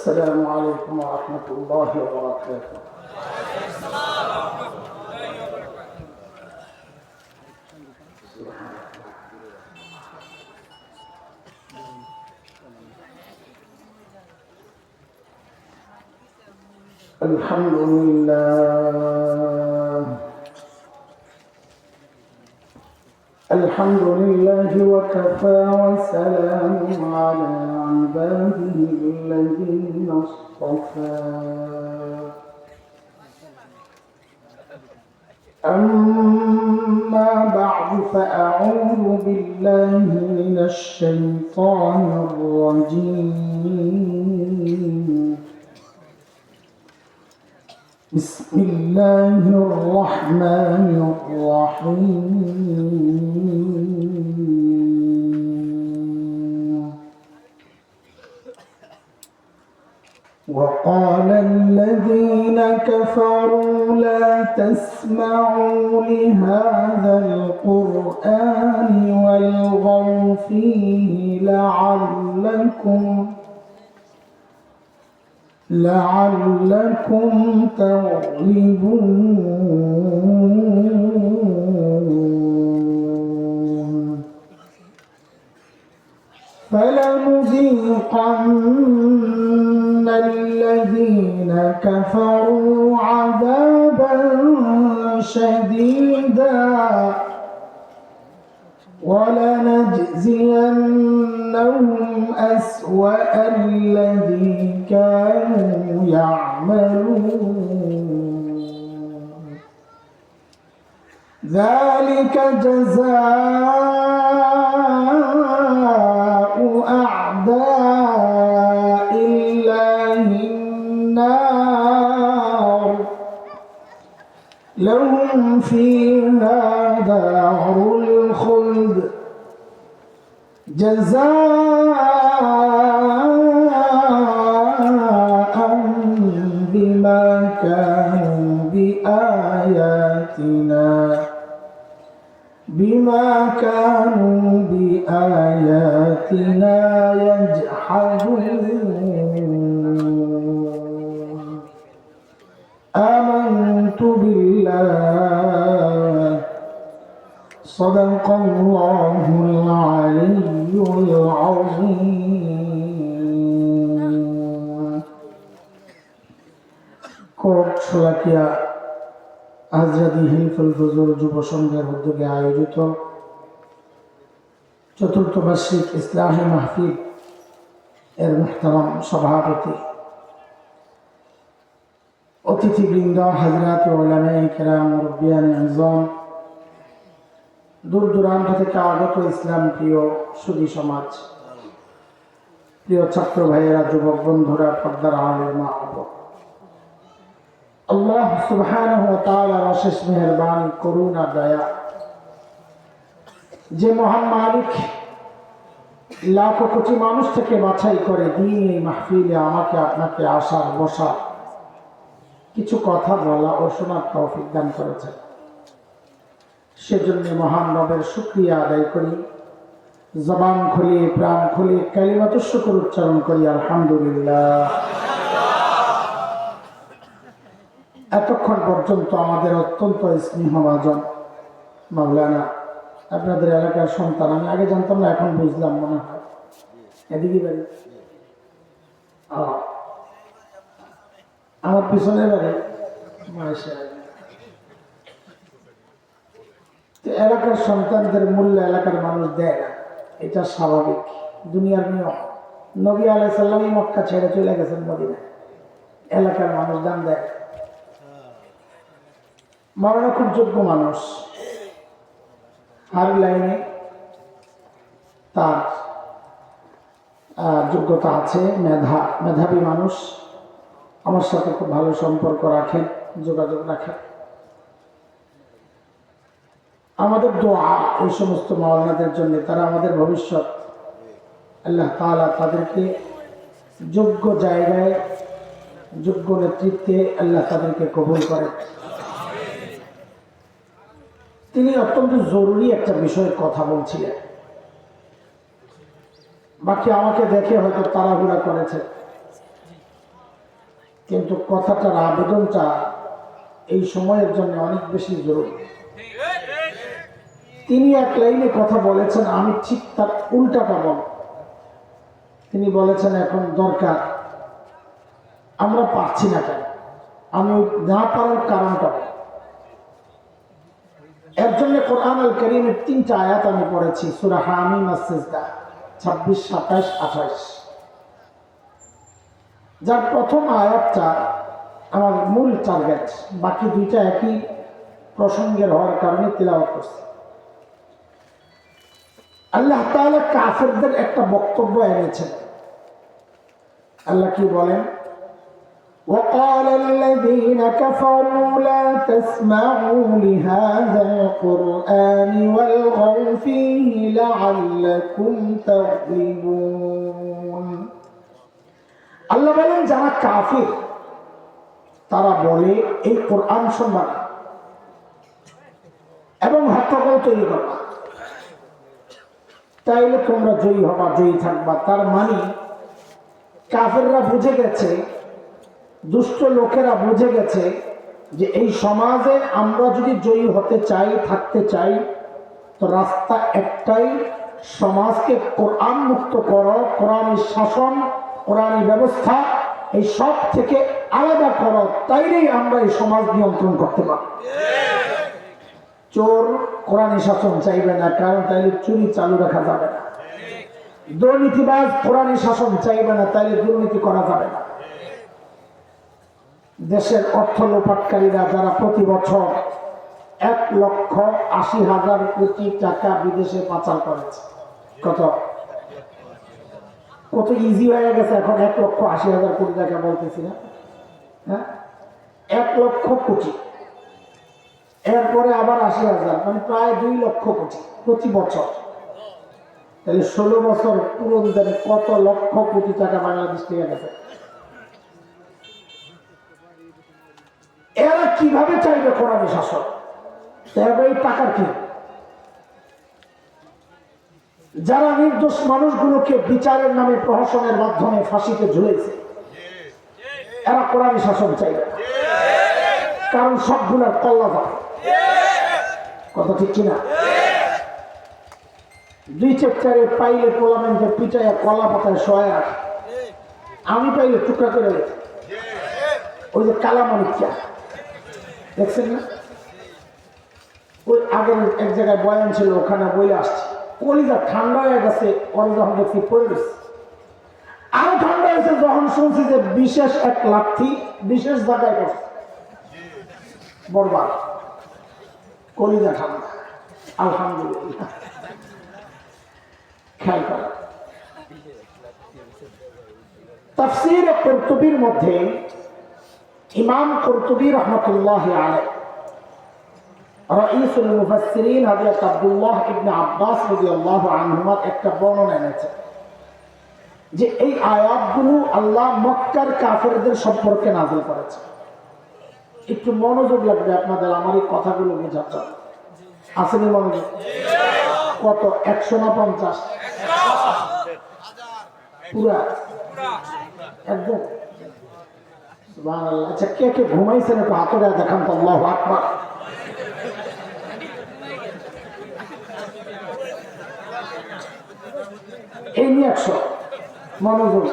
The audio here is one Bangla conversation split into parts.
السلام عليكم ورحمة الله وبركاته. الحمد لله وكفى وسلام على عباده الذين اصطفى. أما بعد فأعوذ بالله من الشيطان الرجيم. بسم الله الرحمن الرحيم. وقال الذين كفروا لا تسمعوا لهذا القرآن والغوا فيه لعلكم تغلبون. فلنذيقن الذين كفروا عذابا شديدا ولنجزينهم أسوأ الذي كانوا يعملون. ذلك جزاء أعداء الله النار لهم فيها دار الخلد جزاء بما كانوا بآياتنا يجحدون. آمنت بالله صدق الله العلي العظيم. কোট শোলাকিয়া আজরাদি হিলফুল ফুজুর যুব সংঘের উদ্যোগে আয়োজিত চতুর্থ বার্ষিক ইসলামী মাহফিল এর মুহতারাম সভাপতি, অতিথিবৃন্দ, হাজরাত উলামায়ে কেরাম, মুরব্বিয়ানে আযম, দূর দূরান্ত থেকে আগত ইসলাম প্রিয় সুধী সমাজ, প্রিয় ছাত্র ভাইয়েরা, যুবক বন্ধুরা, পর্দার আড়ালের মা বাবা, আল্লাহ সুবহানাহু ওয়া তাআলার অশেষ মেহেরবানি, করুণা, দয়া, যে মহান মালিক লাখো কোটি মানুষ থেকে বাছাই করে দিন এই মাহফিলে আমাকে আপনাকে আসার বসার, কিছু কথা বলা ও শোনার তৌফিক দান করেছেন। সেজন্য মহান রবের শুকরিয়া আদায় করি, জবান খুলে প্রাণ খুলে কালিমাতুশ শুকর উচ্চারণ করি, আলহামদুলিল্লাহ। এতক্ষণ পর্যন্ত আমাদের অত্যন্ত স্নেহভাজন মাওলানা, আপনাদের এলাকার সন্তান, আমি আগে জানতাম না, এখন বুঝলাম, মনে হয় এদিকে বাড়ি, আমার পিছনে বাড়ি, এলাকার সন্তানদের মূল্য এলাকার মানুষ দেয় না, এটা স্বাভাবিক, দুনিয়ার নিয়ম। নবী আলাইহিস সালাম মক্কা ছেড়ে চলে গেছেন মদিনায়, এলাকার মানুষ দাম দেয়। মাওলানা খুব যোগ্য মানুষ, আর লাইনে তার যোগ্যতা আছে, মেধাবী মানুষ, আমার সাথে খুব ভালো সম্পর্ক রাখেন, যোগাযোগ রাখেন। আমাদের দোয়া এই সমস্ত মাওলানাদের জন্য, তারা আমাদের ভবিষ্যৎ। আল্লাহ তাআলা তাদেরকে যোগ্য জায়গায়, যোগ্য নেতৃত্বে আল্লাহ তাদেরকে কবুল করেন। তিনি অত্যন্ত জরুরি একটা বিষয়ের কথা বলছিলেন, বাকি আমাকে দেখে হয়তো তাড়াহুড়া করেছে, কিন্তু কথাটার আবেদনটা এই সময়ের জন্য অনেক বেশি জরুরি। তিনি এক লাইনে কথা বলেছেন, আমি ঠিক তার উল্টাটা বল। তিনি বলেছেন এখন দরকার, আমরা পারছি না কেন, আমি না পারার কারণটা। এর জন্য কোরআন আল কারীমের 3টা আয়াত আমি পড়েছি, সূরা হামিম আস-সিজদা 26, 27, 28। যার প্রথম আয়াতটা আমার মূল টার্গেট, বাকি 2টা একই প্রসঙ্গের হওয়ার কারণে তিলাওয়াত করছি। আল্লাহ তাআলা কাফেরদের একটা বক্তব্য এনেছেন। আল্লাহ কি বলেন? وقال الذين كفروا لا تسمعوا لهذا القرآن والغوا فيه لعلكم تغلبون। আল্লাহ বলেন যারা কাফির তারা বলে এই কোরআন শুনবা না এবং হট্টগোল তৈরি করবা, তাইলে তোমরা জয়ী হবা, জয়ী থাকবা। তার মানে কাফেররা বুঝে গেছে, দুষ্ট লোকেরা বুঝে গেছে যে এই সমাজে আমরা যদি জয়ী হতে চাই, থাকতে চাই, তো রাস্তা একটাই, সমাজকে কোরআন মুক্ত করো, কোরআনের শাসন, কোরআনের ব্যবস্থা এই সব থেকে আলাদা করো, তাইলেই আমরা এই সমাজ নিয়ন্ত্রণ করতে পারি। চোর কোরআনী শাসন চাইবে না, কারণ তাইলে চুরি চালু রাখা যাবে না। দুর্নীতিবাজ কোরআনী শাসন চাইবে না, তাইলে দুর্নীতি করা যাবে না। দেশের অর্থ লোপাটকারীরা যারা প্রতি বছর 1,80,000 কোটি টাকা বিদেশে পাচার করেছে, কত ইজি হয়ে গেছে এখন 1,80,000 কোটি টাকা বলতেছি না, হ্যাঁ 1 লক্ষ কোটি, এরপরে আবার 80,000, মানে প্রায় 2 লক্ষ কোটি প্রতি বছর। তাহলে 16 বছর পুরো দিনে কত লক্ষ কোটি টাকা বাংলাদেশ থেকে গেছে। এরা কিভাবে চাইবে কোরআনী শাসন? এই টাকার কি? যারা নির্দোষ মানুষগুলোকে বিচারের নামে প্রহসনের মাধ্যমে ফাঁসিতে ঝুলেছে, এরা কোরআনী শাসন চাইবে, কারণ সবগুলার কল্লা যাবে। কথা ঠিক কিনা? 2 চ্যাপ্টারে পাইলে পার্লামেন্টে পিটাইয়া কলা পাতায় শোয়া রাখে, আমি পাইলে টুকরা করে রেখে। ওই যে কালামানিকা দেখছেন না, ওই আগের এক জায়গায় বয়ান ছিল, ওখানে বইলে আসছে, কলিজা ঠান্ডা হয়ে গেছে। ওরা যখন দেখছি পড়ে গেছে, আরো ঠান্ডা হয়েছে যখন শুনছি যে বিশেষ এক লাঠি বিশেষ জায়গায় করছে, বরবাদ। কলিজা ঠান্ডা, আলহামদুলিল্লাহ। খেয়াল করা, তাফসীর কুরতুবীর মধ্যে ইমাম কুরতুবী রাহমাতুল্লাহি আলাইহি, রাইসুল মুফাসসিরিন হযরত আব্দুল্লাহ ইবনে আব্বাস রাদিয়াল্লাহু আনহুমার একটা বর্ণনা এনেছেন যে এই আয়াতগুলো আল্লাহ মক্কার কাফেরদের সম্পর্কে নাযিল করেছেন। একটু মনোযোগ লাগবে আপনাদের আমার এই কথাগুলো বোঝার জন্য। আসেনি মনোযোগ? কত? 100 না 50? পুরা একদম। সুবহানাল্লাহ। আচ্ছা, কে কে ঘুমাইছেন একটু হাত উঠায় দেখান তো। আল্লাহু আকবার। এই নিয়ে 100 মনোযোগ।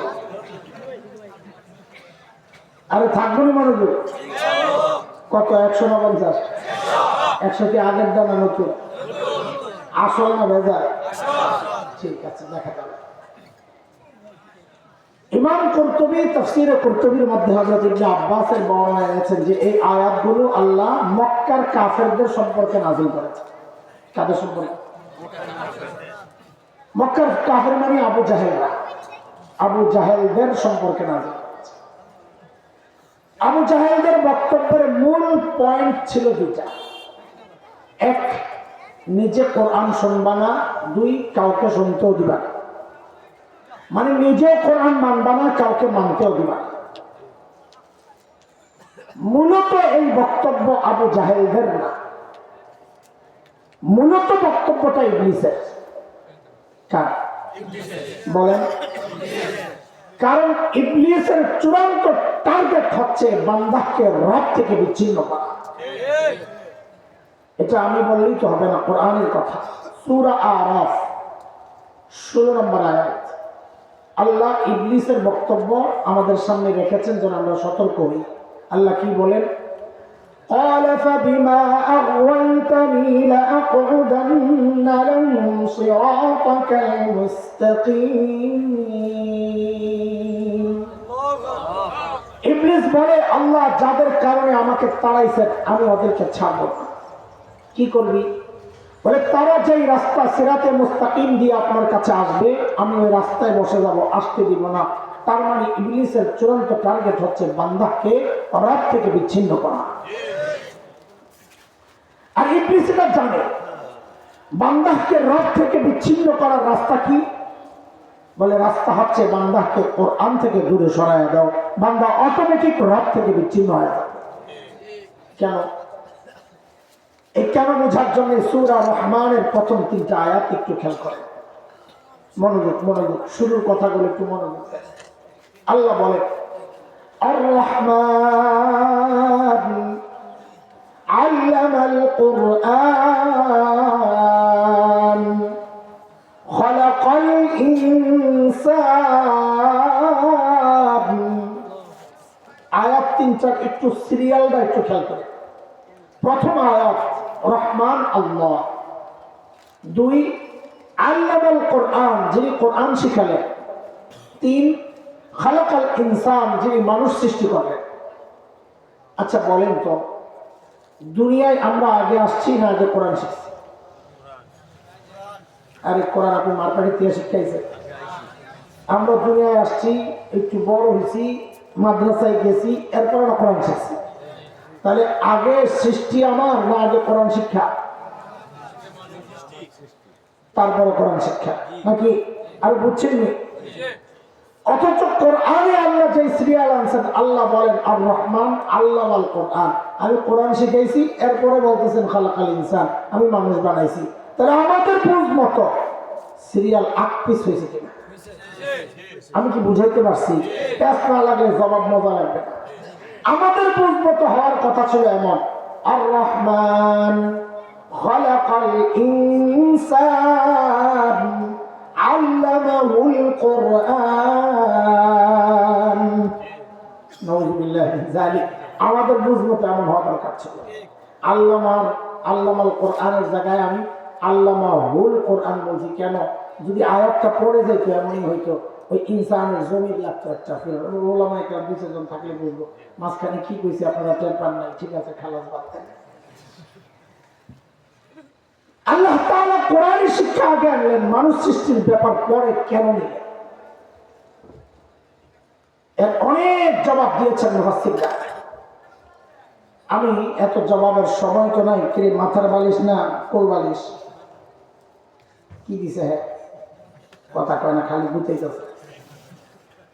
আরে থাকবো না মনোযোগ? কত? 100 না 50? 100 কি আগের দানা নতুন? আসল না ভেজাল? ঠিক আছে, দেখা যাবে। ইমাম কুরতুবী তাফসীরে কুরতুবীর মধ্যে হযরত ইবনে আব্বাসের বর্ণনা এনেছেন যে এই আয়াতগুলো আল্লাহ মক্কার কাফেরদের সম্পর্কে নাযিল করেছেন। কাদের সম্পর্কে? মক্কার কাফের মানে আবু জাহেলরা, আবু জাহেলদের সম্পর্কে নাযিল করেছে। আবু জাহেলদের বক্তব্যের মূল পয়েন্ট ছিল 2টা। 1, নিজে কোরআন শুনবা না, 2, কাউকে শুনতেও দিবা না। মানে নিজে কোরআন মানবা না, কাউকে মানতেও দিবা না। মূলত এই বক্তব্য আবু জাহেলদের না, মূলত বক্তব্যটা ইবলিসের। কার বলেন? কারণ ইবলিসের চূড়ান্ত টার্গেট হচ্ছে বান্দাকে রব থেকে বিচ্ছিন্ন করা। এটা আমি বললেই তো হবে না, কোরআনের কথা। সূরা আরাফ 16 নম্বর আয়াত। আল্লাহ ইবলিসের বক্তব্য আমাদের সামনে রেখেছেন যেন আমরা সতর্ক হই। আল্লাহ কি বলেন? قال فبما أغويتني لأقعدن لهم صراطك المستقيم। ইবলিস বলে, আল্লাহ যাদের কারণে আমাকে তাড়াইছেন আমি ওদেরকে ছাড়ব না। কি করবি? বলে তারা যেই রাস্তা সিরাতে মুস্তাকিম দিয়ে আপনার কাছে আসবে আমি ওই রাস্তায় বসে যাব, আসতে দিব না। তার মানে ইবলিসের চূড়ান্ত টার্গেট হচ্ছে বান্দাকে রব থেকে বিচ্ছিন্ন করা। আর ইবলিস এটা জানে বান্দাকে রব থেকে বিচ্ছিন্ন করার রাস্তা কি? বলে রাস্তা হচ্ছে বান্দাকে কোরআন থেকে দূরে সরায় দাও, বান্দা অটোমেটিক রব থেকে বিচ্ছিন্ন হয়ে যাবে। কেন? এই কেন বোঝার জন্য সূরা রহমানের প্রথম 3টা আয়াত একটু খেয়াল করে, মনোযোগ মনোযোগ, শুরুর কথাগুলো একটু মনোযোগ। আল্লাহ বলে, আর রহমান আল্লামাল কুরআন খালাকাল ইনসান। আয়াত 3-4 একটু সিরিয়ালটা একটু খেয়াল করে। প্রথম আয়াত রহমান আল্লাহ, 2 আল্লামাল কোরআন যিনি কোরআন শিখালেন, 3 খালাকাল ইনসান যিনি মানুষ সৃষ্টি করলেন। আচ্ছা বলেন তো, দুনিয়ায় আমরা আগে আসছি না আগে কোরআন শিখছি? আরে কোরআন আপনি মারপাড়ি দিয়ে শিখাইছে। আমরা দুনিয়ায় আসছি, একটু বড় হয়েছি, মাদ্রাসায় গেছি, এরপর আমরা কোরআন শিখছি। তাহলে আগে সৃষ্টি আমার না আগে কোরআন শিক্ষা? তারপরে কোরআন শিক্ষা নাকি? আর বুঝছেন নি? অথচ কোরআনে আল্লাহ যে সিরিয়াল আনছেন, আল্লাহ বলেন আর রহমান আল্লামাল কোরআন, আমি কোরআন শিখাইছি, এরপরে বলতেছেন খালাকাল ইনসান, আমি মানুষ বানাইছি। তাহলে আমাদের বুঝ মতো সিরিয়াল আকপিস হয়েছে কিনা? আমি কি বুঝাইতে পারছি? প্যাস না লাগলে জবাব মজা লাগবে না। আমাদের বুঝ মতো হওয়ার কথা ছিল এমন, আর রহমান খালাকাল ইনসান আল্লামাহুল কোরআন। নাউযুবিল্লাহি মিন যালিক। আমাদের বুঝ মতো এমন হওয়া দরকার ছিল। আল্লামাল কোরআনের জায়গায় আমি আল্লামাহুল কোরআন বলছি। কেন? যদি আয়াতটা পড়ে যেত এমনই হইতো, ওই ইনসানের জমির লাগতো একটা। ওলামা একরাম 2 জন থাকলে বুঝবো মাঝখানে কি কইছে আপনারা টের পান নাই, ঠিক আছে খালাস বাদ দেন। আল্লাহ তাআলা কোরআন শিক্ষা আগে আনলেন, মানুষ সৃষ্টির ব্যাপার পরে কেন নিলেন? এর অনেক জবাব দিয়েছেন মুফাসসিররা। আমি এত জবাবের সময় তো নাই। কে মাথার বালিশ না কোল বালিশ? কি দিছে? হ্যাঁ কথা কয় না, খালি গুতাইতেছে।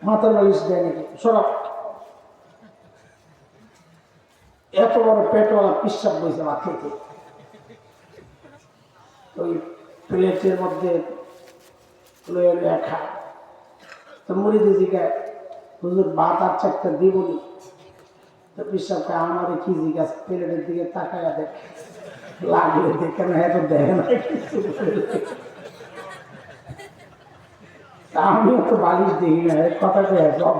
মাথার বালিশ দেয় নাকি? সরব। এত বড় পেটওয়ালা পিসাব বইছে মাথাতে, ওই প্লেটের মধ্যে লয়ে লয়ে খায়। তো মুড়িদি জিগায়, হুজুর ভাত আর 4টা দিবনি? তো পিসাব খায়, আমাদের কি জিজ্ঞাস, প্লেটের দিকে তাকায়া দেখে, লাগলে দেখে না, এত দেখে না কিছু। আমিও তো বালিশ দেখি না, কথা কয়ে সব।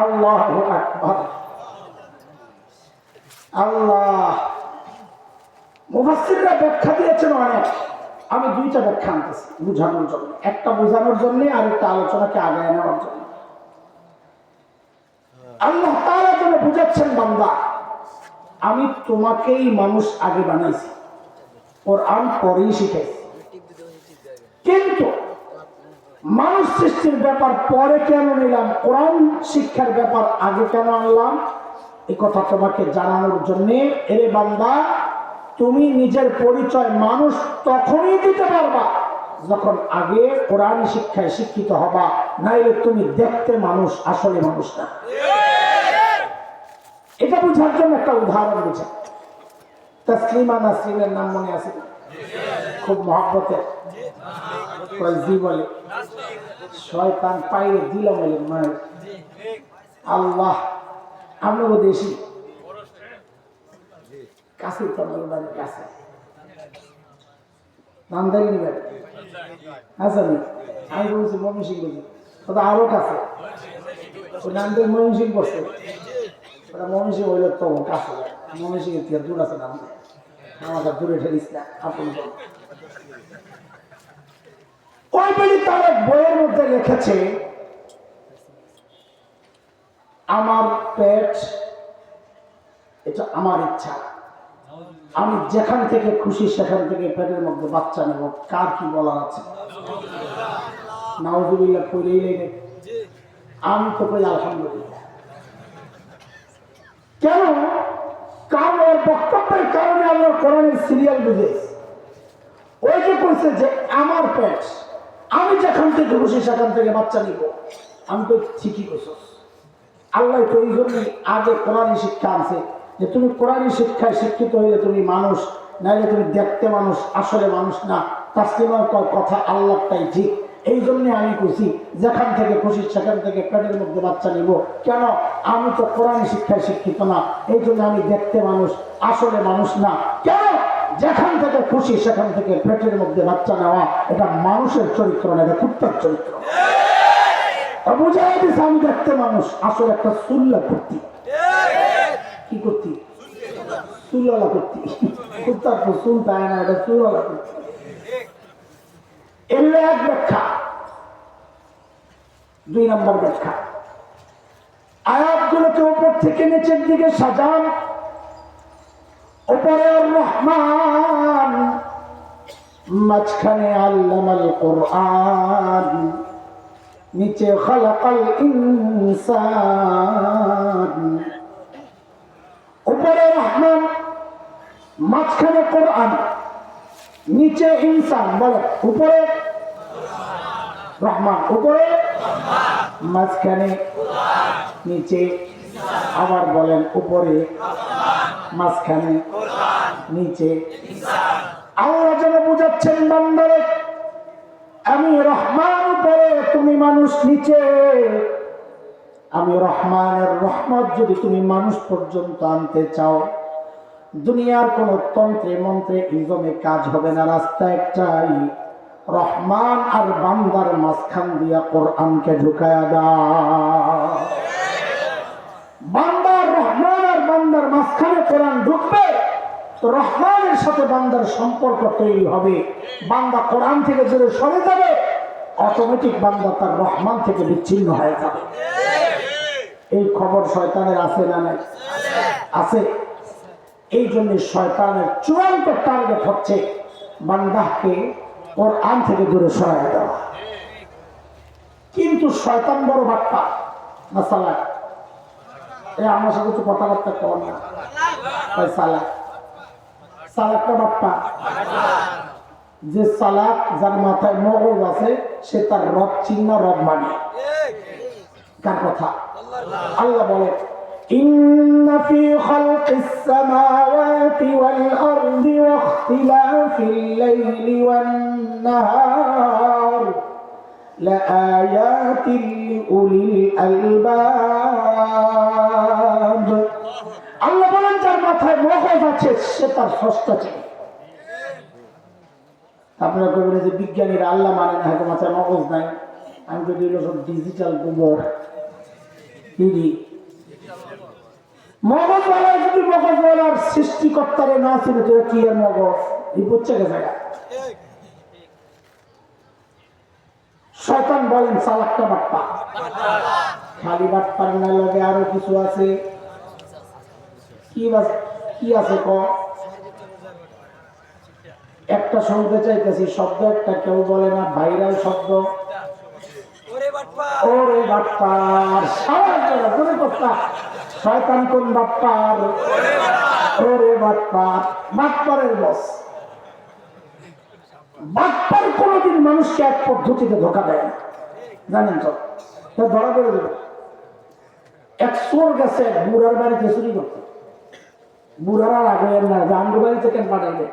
আল্লাহু আকবার, আল্লাহ। মুফাসসিররা ব্যাখ্যা দিয়েছেন অনেক, আমি 2টা ব্যাখ্যা আনতেছি বোঝানোর জন্য। একটা বোঝানোর জন্য আর একটা আলোচনাকে আগায় নেওয়ার জন্য। আল্লাহ তাআলা যেন বুঝাচ্ছেন, বান্দা আমি তোমাকেই মানুষ আগে বানাইছি, কোরআন পরেই শিখাইছি, কিন্তু মানুষ সৃষ্টির ব্যাপার পরে কেন নিলাম, কোরআন শিক্ষার ব্যাপার আগে কেন আনলাম, এই কথা তোমাকে জানানোর জন্য। এরে বান্দা, তুমি নিজের পরিচয় মানুষ তখনই দিতে পারবা যখন আগে কোরআন শিক্ষায় শিক্ষিত হবা, নাইলে তুমি দেখতে মানুষ, আসলে মানুষ না। এটা বোঝার জন্য একটা উদাহরণ বুঝা। তাসলিমা নাসরিনের নাম মনে আছে? খুব মহব্বতের। জি বলে শয়তান পাইয়ে দিলাম বলে মায়ের আল্লাহ আমরা দেশি কাছে তো আমাদের বাড়ির কাছে নামদারি নিবেন আচ্ছা আমি বলছি ময়মনসিং বলছি ওটা আরো কাছে ওই নামদারি ময়মনসিং করছে ওটা ময়মনসিং হইল তো কাছে ময়মনসিং এর দূর আছে নাম আমাদের দূরে ঠেলিস না আপন ওই বলি তার বইয়ের মধ্যে লিখেছে আমার পেট এটা আমার ইচ্ছা আমি যেখান থেকে খুশি সেখান থেকে পেটের মধ্যে বাচ্চা নেব কার কি বলার আছে নাউজুবিল্লাহ কইলেই নেই আমি তো কই আলহামদুলিল্লাহ কেন কারণ ওর বক্তব্যের কারণে আল্লাহ কোরআনের সিরিয়াল বুঝেছি ওই যে কইছে যে আমার পেট আমি যেখান থেকে খুশি সেখান থেকে বাচ্চা নিব আমি তো ঠিকই কইছস আল্লাহ তো এই জন্যই আগে কোরআনী শিক্ষা আছে যে তুমি কোরআনী শিক্ষায় শিক্ষিত হইলে তুমি মানুষ নাইলে তুমি দেখতে মানুষ আসলে মানুষ না তাসলিমার কথা আল্লাহটাই ঠিক এই জন্য আমি খুশি যেখান থেকে খুশি সেখান থেকে পেটের মধ্যে বাচ্চা নিব কেন আমি তো কোরআনী শিক্ষায় শিক্ষিত না এই জন্য আমি দেখতে মানুষ আসলে মানুষ না কেন যেখান থেকে খুশি সেখান থেকে পেটের মধ্যে বাচ্চা নেওয়া এটা মানুষের চরিত্র না এটা কুত্তার চরিত্র বুঝাই দিচ্ছে আমি দেখতে মানুষ আসলে একটা সুল্লা করতি কি করতি সুল্লালা করতি কুত্তার তো চুল পায় না এটা সুল্লালা করতি এর এক ব্যাখ্যা দুই নম্বর ব্যাখ্যা আয়াতগুলোকে উপর থেকে নিচের দিকে সাজান উপরে রহমান মাঝখানে আল্লামাল কোরআন নিচে খালাকাল ইনসান উপরে রহমান মাঝখানে কোরআন নিচে ইনসান বলে উপরে রহমান উপরে মাঝখানে নিচে আবার বলেন উপরে মাঝখানে নিচে আল্লাহ যেন বুঝাচ্ছেন বান্দারে আমি রহমান উপরে তুমি মানুষ নিচে আমি রহমানের রহমত যদি তুমি মানুষ পর্যন্ত আনতে চাও দুনিয়ার কোন তন্ত্রে মন্ত্রে ইজমে কাজ হবে না রাস্তা একটাই রহমান আর বান্দার মাঝখান দিয়া কোরআনকে ঢুকায়া দাও বান্দার রহমান আর বান্দার মাঝখানে কোরআন ঢুকবে তো রহমানের সাথে বান্দার সম্পর্ক তৈরি হবে বান্দা কোরআন থেকে দূরে সরে যাবে অটোমেটিক বান্দা তার রহমান থেকে বিচ্ছিন্ন হয়ে যাবে এই খবর শয়তানের আছে না নাই আছে এই জন্য শয়তানের চূড়ান্ত টার্গেট হচ্ছে বান্দাকে কোরআন থেকে দূরে সরাই দেওয়া কিন্তু শয়তান বড় বাট্টা না সালাক আমার সাথে তো কথাবার্তা কর না সালাক সালাকটা বাট্টা যে সালাক যার মাথায় মগজ আছে সে তার রব চিহ্ন রব মানে কার কথা আল্লাহ বলে إن في خلق السماوات والأرض واختلاف الليل والنهار لآيات لأولي الألباب আল্লাহ বলেন যার মাথায় মগজ আছে সে তার স্রষ্টা ছিল আপনারা বলবেন যে বিজ্ঞানীরা আল্লাহ মানে না হয়তো মাথায় মগজ নাই আমি তো দিল সব ডিজিটাল গোবর মগজওয়ালার যদি মগজওয়ালার সৃষ্টিকর্তারে না ছিল তো কি এর মগজ এই বুঝছে গেছে শয়তান বলেন সালাকটা বাট্পা খালি বাট্পার না লাগে আরো কিছু আছে কি আছে ক একটা শুনতে চাইতেছি শব্দ একটা কেউ বলে না ভাইরাল শব্দ ওরে বাট্পার শয়তান কোন বাট্পার ওরে বাট্পার বাট্পারের বস বাট্পার কোনদিন মানুষকে এক পদ্ধতিতে ধোকা দেয় না জানেন তো ধরা পড়ে দেবে এক চোর গেছে বুড়ার বাড়িতে চুরি করতে বুড়ারা আগে না জানবো বাড়িতে কেন পাঠাইবে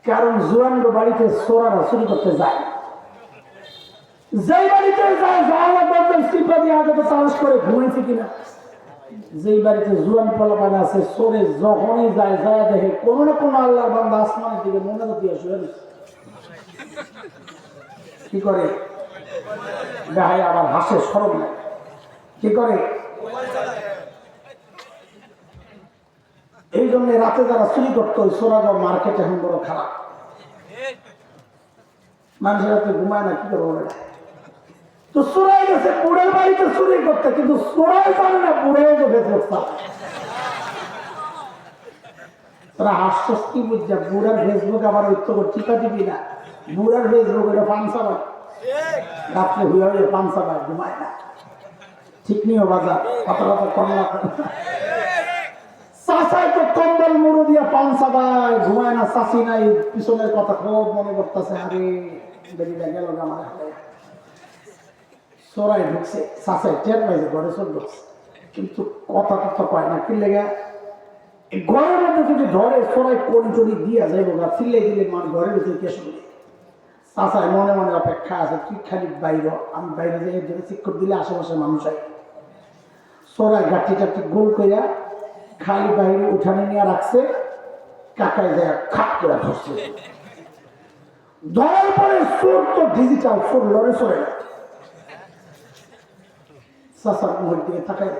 কারণ জুয়ান্ড বাড়িতে চোরারা চুরি করতে যায়, যেই বাড়িতে যায় জানালা দরজা চিপা দিয়ে আগে তো তালাশ করে ঘুমাইছে কিনা। যেই বাড়িতে জুয়ান পোলাপান আছে চোরে যখনই যায় যায় দেখে কোনো না কোনো আল্লাহর বান্দা আসমানের দিকে মনে দিয়ে শুয়ে কি করে গায়ে আবার হাসে, সরব নাই, কি করে। এই জন্য রাতে যারা চুরি করতো ওই সোনাগড় মার্কেট এখন বড় খারাপ, মানুষের রাতে ঘুমায় না, কি করবো না। তো চোরাই গেছে বুড়ের বাড়িতে চুরি করতে, কিন্তু চোরাই জানে না বুড়েও তো ফেসবুক চালায়। তারা হাসছস কি বুঝছে, বুড়ার ফেসবুক আবার ঐত্য টিপা টিপি না, বুড়ার ফেসবুক এটা পানসা পায়, রাত্রে হুয়ে হয়ে পানসা পায়, ঘুমায় না। ঠিক নিও বাজার কথা কথা কমলা চাষায় তো কম্বল মুড়ো দিয়া পানসা পায়, ঘুমায় না। চাষি নাই, পিছনের কথা খুব মনে করতেছে, আরে বেরিয়ে গেল আমার হাতে চোরাই ঢুকছে, চাষায় টের পাইছে ঘরে চোর ঢুকছে, কিন্তু কথা কথা কয় না। কি লেগে ঘরের মধ্যে যদি ধরে চোরাই কড়ি টড়ি দিয়া যাইব গা, চিল্লাই দিলে মানুষ ঘরের ভিতরে কে শুনবে। চাষায় মনে মনে অপেক্ষা আছে, তুই খালি বাইরে, আমি বাইরে যাই ধরে চেক করে দিলে আশেপাশে মানুষ হয়। চোরাই গাঠি টাটি গোল করিয়া খালি বাইরে উঠানে নিয়ে রাখছে, কাকায় যায় খাপ করে ধরছে। ধরার পরে চোর তো ডিজিটাল চোর, লড়ে চড়ে চাষার মুখের দিকে তাকাই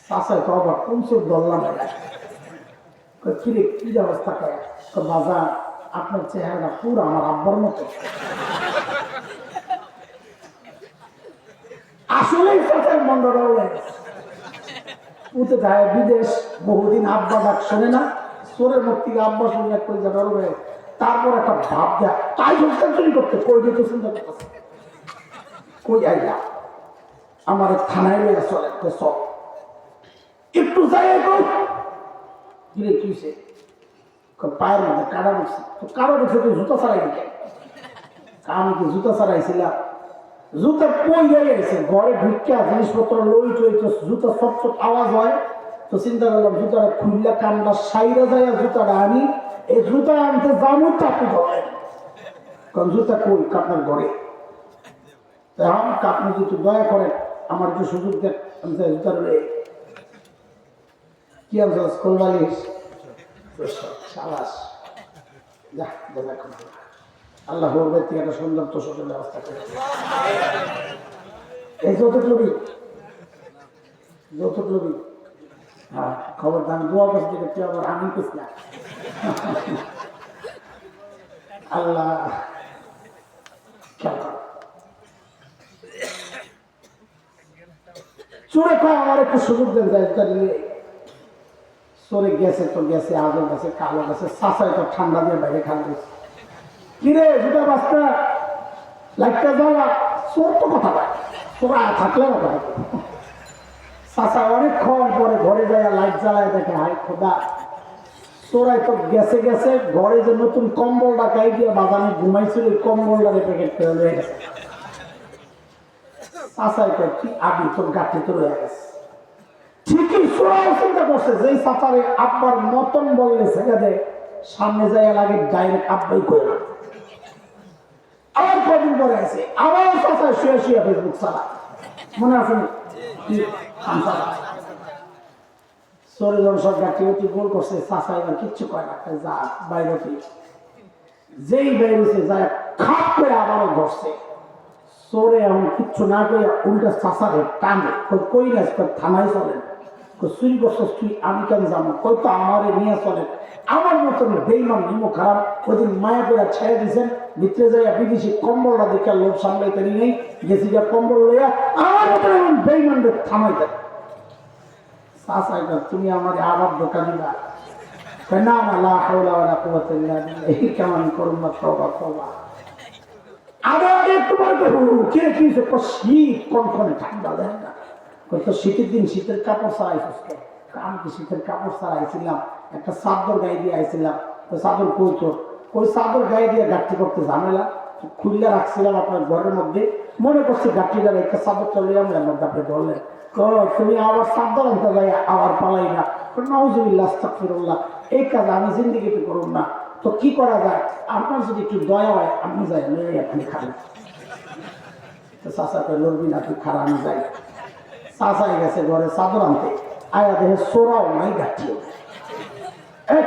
চাষায় তো আবার কোন চোর ধরলাম, কিরে কি অবস্থা করে, তো বাজার আপনার চেহারা পুরো আমার আব্বার মতো। আসলেই চাষার মন্ডরাও লাগে উঠে যায় বিদেশ, বহুদিন আব্বা ডাক শোনে না, চোরের মুখ থেকে আব্বা শুনে করে যাবে, তারপর একটা ভাব দেয় তাই সংস্কার চুরি করতে কই দিতে চিন্তা করতেছে, কই আইলা আমার থানায় রয়ে চলে সব একটু যাই গিরে কিসে পায়ের মধ্যে কাটা উঠছে, তো কারো উঠে তুই জুতা ছাড়াই দিকে, আমি কি জুতা ছাড়াইছিলাম, জুতা পই গেছে ঘরে ঢুকিয়া জিনিসপত্র লই টই, তো জুতা সব সব আওয়াজ হয়, তো চিন্তা করলাম জুতাটা খুললা কামড়া সাইরা যায়, জুতাটা আনি এই জুতা আনতে যাবো চাপু ধরে, কারণ জুতা কই আপনার ঘরে। এখন আপনি যদি দয়া করেন আমার একটু সুযোগ দেন, আমি জুতা রয়ে কি আনছ কোলবালিশ সাবাস, যা আল্লাহ থেকে একটা সুন্দর তোষকের ব্যবস্থা করে। এই যৌতুক লবি, যৌতুক লবি, হ্যাঁ খবর দাম দোয়া করতে করতে আবার আমি কিস না। আল্লাহ চোরে কয় আমার একটু সুযোগ দেন যায়, চোরে গেছে তো গেছে, আজও গেছে, কালো গেছে, চাষায় তো ঠান্ডা দিয়ে বাইরে খান গেছে, কিরে জুতা বাস্তা লাইটটা যাওয়া, চোর তো কথা পায়, তোরা থাকলে না কথা। চাষা অনেকক্ষণ পরে ঘরে যায় লাইট জ্বালায় দেখে, হাই খোদা চোরাই তো গেছে গেছে, ঘরে যে নতুন কম্বলটা গাই দিয়ে বাগানে ঘুমাইছিল ওই কম্বলটারে প্যাকেট করে রয়ে গেছে। চাষাই কয় কি আবি তোর গাঠি তো রয়ে গেছে, ঠিকই চোরাও চিন্তা করছে যে চাচারে আব্বার মতন বললে ছেড়ে দেয়, সামনে যায় লাগে ডাইরেক্ট আব্বাই করে। আবার কদিন পরে আছে আবার চাচায় শুয়ে শুয়ে ফেসবুক চালা, মনে আছে চোরে যখন সব গাঠি অতি গোল করছে, চাচা এবার কিচ্ছু কয় না, যা বাইরে যেই বেরিয়েছে যায় খাপ করে আবারও ধরছে। চোরে এমন কিচ্ছু না করে উল্টা চাচারে টানে, কই না থানায় চলেন, চুরি করছিস তুই, আমি কেন যাবো, কই তো আমারে নিয়ে চলেন। আমার মতন বেইমান নিমো খারাপ ওইদিন মায়া করে ছেড়ে দিয়েছেন, ভিতরে যাইয়া বিদেশি কম্বলটা দেখে লোক সামলাইতে নেই, গেছি যা কম্বল লইয়া আমার মতন এমন বেইমানদের থামাইতেন। চাচা তুমি আমার আবার দোকান দিবা, না না লা হাওলা ওয়ালা কুওয়াতা ইল্লা বিল্লাহ, এই কেমন করুন না, তওবা তওবা। আবার একটু পরে কে কি শীত কনকনে ঠান্ডা দেয় না, তো শীতের দিন শীতের কাপড় ছাড়াইছিস, আমি কি শীতের কাপড় ছাড়াইছিলাম, একটা চাদর গায়ে দিয়ে আইছিলাম, তো চাদর কই তোর, ওই চাদর গায়ে দিয়ে গাঠি করতে ঝামেলা, খুললে রাখছিলাম আপনার ঘরের মধ্যে, মনে করছি গাঠটিটা একটা চাদরটা লইয়া আমার মধ্যে আপনি ধরলেন, তুমি আবার চাদর আনতে যাই আবার পালাই না, নাউজুবিল্লাহ আস্তাগফিরুল্লাহ, এই কাজ আমি জিন্দিগিতে করুন না। তো কি করা যায়, আপনার যদি একটু দয়া হয় আপনি যাই আপনি খান। তো চাচাকে লড়বি না, তুই খারাপ, আমি যাই। চাচাই গেছে ঘরে চাদর আনতে, আয়া দেখে সোরাও নাই, গাঠিও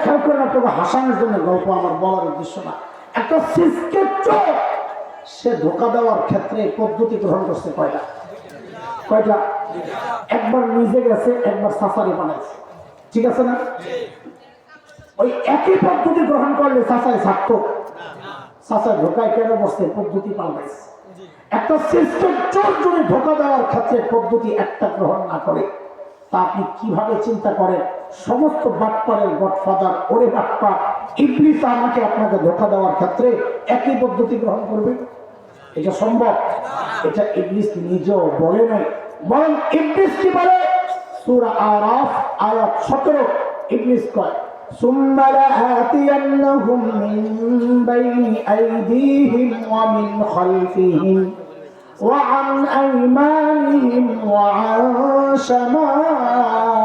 খেয়াল করেন। আপনাকে হাসানোর জন্য গল্প আমার বলার উদ্দেশ্য না। একটা সিস্টেম চোর, সে ধোকা দেওয়ার ক্ষেত্রে পদ্ধতি গ্রহণ করছে কয়টা? একবার নিজে গেছে, একবার সাসারি বানাইছে, ঠিক আছে না? ওই একই পদ্ধতি গ্রহণ করলে সাসাই ছাড়তো? সাসাই ধোকায় কেন বসছে? পদ্ধতি পাল্টাইছে। একটা সিস্টেম চোর যদি ধোকা দেওয়ার ক্ষেত্রে পদ্ধতি একটা গ্রহণ না করে, তা আপনি কিভাবে চিন্তা করেন সমস্ত বাটপারের গডফাদার, ওরে বাটপা ইবলিস আমাকে আপনাকে ধোকা দেওয়ার ক্ষেত্রে একই পদ্ধতি গ্রহণ করবে? এটা সম্ভব? এটা ইবলিস নিজেও বলে নাই, বরং ইবলিস কি বলে? সূরা আরাফ আয়াত 17 ইবলিস কয়, সুম্মা লাআতিয়ান্নাহুম মিন বাইনি আইদিহিম ওয়া মিন খালফিহিম ওয়া আন আইমানিহিম ওয়া আন শামাইলিহিম।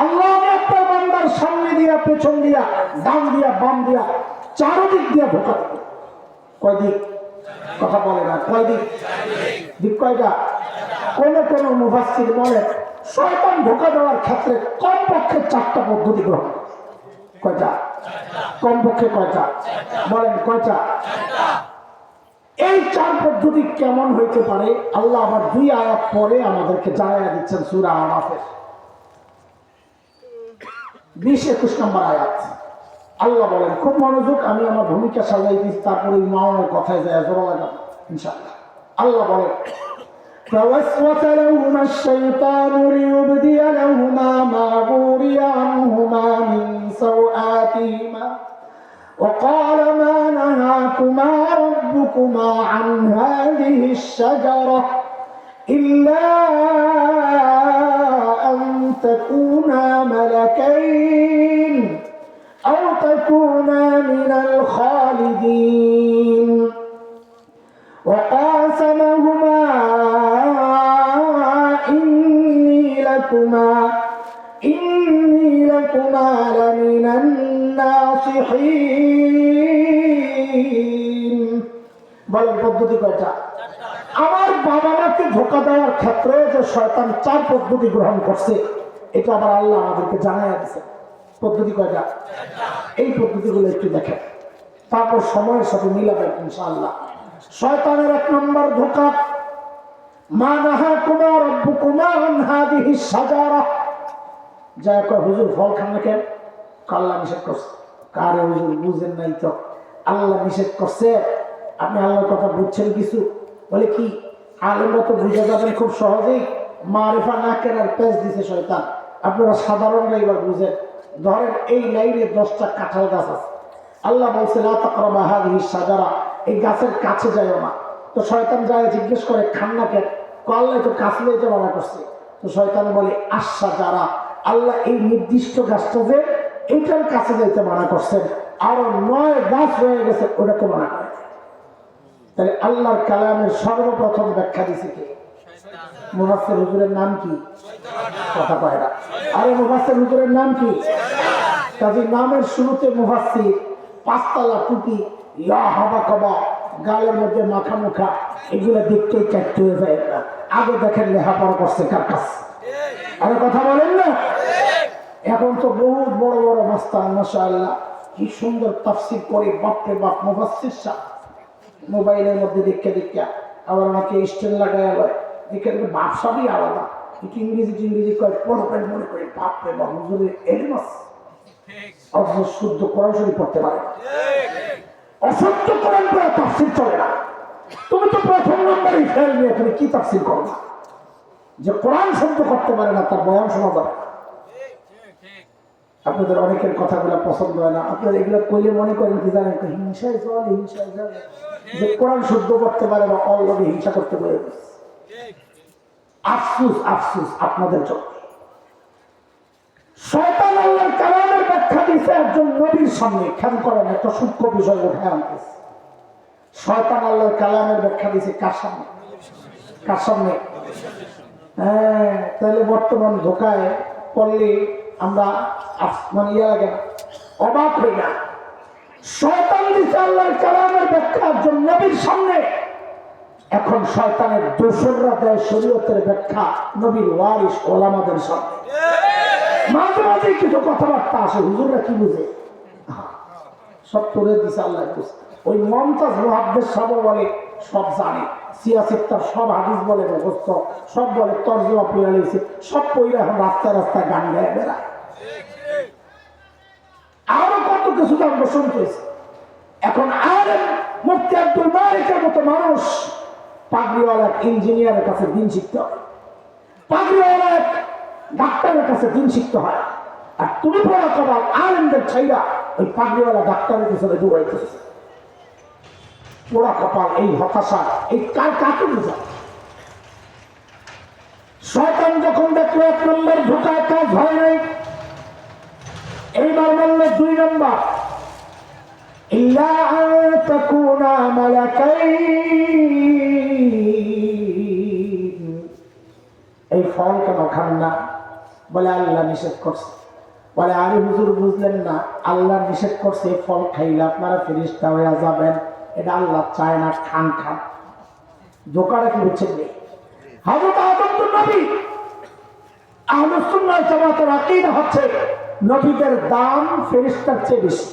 আল্লাহ আপনার বান্দার সামনে দিয়া, পেছন দিয়া, ডান দিয়া, বাম দিয়া, চারদিক দিয়া ধোঁকা দেবে। কয় দিক? কথা বলে না, কয় দিক? দিক কয়টা? কোন কোন মুফাসসির বলেন শয়তান ধোঁকা দেওয়ার ক্ষেত্রে কমপক্ষে 4টা পদ্ধতি গ্রহণ। কয়টা? কমপক্ষে কয়টা? বলেন কয়টা? এই 4 পদ্ধতি কেমন হইতে পারে আল্লাহ আবার 2 আয়াত পরে আমাদেরকে জানাইয়া দিচ্ছেন সূরা আরাফের 20-21 নম্বর আয়াত। আল্লাহ বলেন, খুব মনোযোগ, আমি আমার ভূমিকা সাজাই দিচ্ছি, তারপরে ইমামের কথায় যায় জোড়া লাগাবো ইনশাআল্লাহ। আল্লাহ বলেন, فوسوس لهما الشيطان ليبدي لهما ما وري عنهما من سوآتهما وقال ما نهاكما ربكما عن هذه الشجرة إلا أن تكونا ملكين أو تكونا من الخالدين وقاسمهما إني لكما لمن الناصحين। বলেন পদ্ধতি কয়টা? আমার বাবা মাকে ধোঁকা দেওয়ার ক্ষেত্রে যে শয়তান 4 পদ্ধতি গ্রহণ করছে, এটা আবার আল্লাহ আমাদেরকে জানাইয়া দিয়েছে। পদ্ধতি কয়টা? এই পদ্ধতিগুলো একটু দেখেন, তারপর সময়ের সাথে মিলাবেন ইনশাআল্লাহ। শয়তানের 1 নম্বর ধোঁকা, মা নাহাকুমা রাব্বুকুমা আন হাদিহি শাজারা। যা কয় হুজুর ফল খান না কেন? আল্লাহ নিষেধ করছে। কারে হুজুর বুঝেন নাই তো? আল্লাহ নিষেধ করছে, আপনি আল্লাহর কথা বুঝছেন কিছু? বলে কি, আলেমরা তো বুঝে যাবেন খুব সহজেই, মারিফা না কেনার পেজ দিছে শয়তান। আপনারা সাধারণরা এবার বুঝেন। ধরেন এই লাইনে 10টা কাঁঠাল গাছ আছে, আল্লাহ বলছে লা তাকরাবা হাদিহি শাজারা, এই গাছের কাছে যাইও না। তো শয়তান যায় জিজ্ঞেস করে, খান না কেন? আল্লাহ তো কাছে যাইতে মানা করছে। তো শয়তান বলে, আশা যারা, আল্লাহ এই নির্দিষ্ট গাছটা যে এইটার কাছে যাইতে মানা করছেন, আরো 9 গাছ হয়ে গেছে, ওটা তো মানা করে। তাহলে আল্লাহর কালামের সর্বপ্রথম ব্যাখ্যা দিছে কে? মুফাসসির হুজুরের নাম কি? কথা কয় না। আরে মুফাসসির হুজুরের নাম কি? কাজী নামের শুরুতে মুফাসসির, 5 তলা টুপি, ইয়া হাবা কবা, গালের মধ্যে মাখা মুখা, এগুলো দেখতেই চাইতে হয়ে যায় না। আগে দেখেন লেখাপড়া করছে কার কাছে। আরে কথা বলেন না? এখন তো বহুত বড় বড় মাস্তান, মাশাআল্লাহ, কি সুন্দর তাফসীর করে, বাপরে বাপ। মুফাসসির সাহেব মোবাইলের মধ্যে দেখে আবার আমাকে স্টেল লাগায় লয়, দেখে বাপসাবই আলাদা, একটু ইংরেজি কয়, পড়বেন মনে করে, বাপরে বাপ, হুজুরের এলিম আছে, অথচ শুদ্ধ কোরআন শরীফ পড়তে পারে, অসত্য কোরআন পড়ে তাফসীর চলে না। তুমি তো প্রথম নম্বরই ফেল নিয়ে তুমি কি তাফসীর করো না? যে কোরআন শুদ্ধ করতে পারে না তার বয়ান শোনা যাবে না। আপনাদের অনেকের কথাগুলো পছন্দ হয় না, আপনারা এগুলো কইলে মনে করেন কি জানেন, হিংসায় চলে, যে কোরআন শুদ্ধ করতে পারে না অলরেডি হিংসা করতে পারে। আফসুস আফসুস আপনাদের জন্য। শয়তান আল্লাহর কালামের ব্যাখ্যা দিয়েছে একজন নবীর সামনে। খেয়াল করেন, একটা সূক্ষ্ম বিষয় উঠে আনতেছে। শয়তান আল্লাহর কালামের ব্যাখ্যা দিয়েছে কার সামনে? কার সামনে? হ্যাঁ, তাহলে বর্তমান ধোকায় পড়লে আমরা মানে ইয়া লাগে না, অবাক হই না। শয়তান দিছে আল্লাহর কালামের ব্যাখ্যা একজন নবীর সামনে, এখন শয়তানের দোসররা দেয় শরীয়তের ব্যাখ্যা নবীর ওয়ারিস ওলামাদের সামনে। মাঝে মাঝে কিছু কথাবার্তা আসে, হুজুররা কি বুঝে, সব তোরে দিছে আল্লাহ বুঝে। ওই মমতাজ মুহাদ্দিস সাহেব বলে সব জানে, সিয়াসিত্তার সব হাদিস বলে মুখস্থ, সব বলে তর্জমা পড়ে নিয়েছে, সব পড়ে এখন রাস্তায় রাস্তায় গান গায়ে বেড়ায়। আরো কত কিছু আমরা শুনতেছি। এখন আলেম মুফতি আব্দুল মালিকের মতো মানুষ পাগড়িওয়ালা ইঞ্জিনিয়ারের কাছে দিন শিখতে হয়, পাগড়িওয়ালা ডাক্তারের কাছে দিন শিখতে হয়। আর তুমি পড়া কবাল আলেমদের ছাইরা ওই পাগড়িওয়ালা ডাক্তারের পিছনে দৌড়াইতেছে। পোড়া কপাল, এই হতাশা, এই কাকে বুঝা? শয়তান যখন দেখলো 1 নম্বর ঢোকায় কাজ হয় নাই, এইবার বললো 2 নম্বর, ইল্লা আন তাকুনা মালাকাইন, এই ফল কেন খান না? বলে আল্লাহ নিষেধ করছে। বলে আরে হুজুর বুঝলেন না, আল্লাহ নিষেধ করছে, ফল খাইলে আপনারা ফেরেশতা হয়ে যাবেন, এটা আল্লাহ চায় না, খান খান। ধোকাটা কি বুঝছেন? হযরত আদম তো নবী। আহলুস সুন্নাহ ওয়াল জামাতের আকীদা হচ্ছে নবীদের দাম ফেরেশতার চেয়ে বেশি।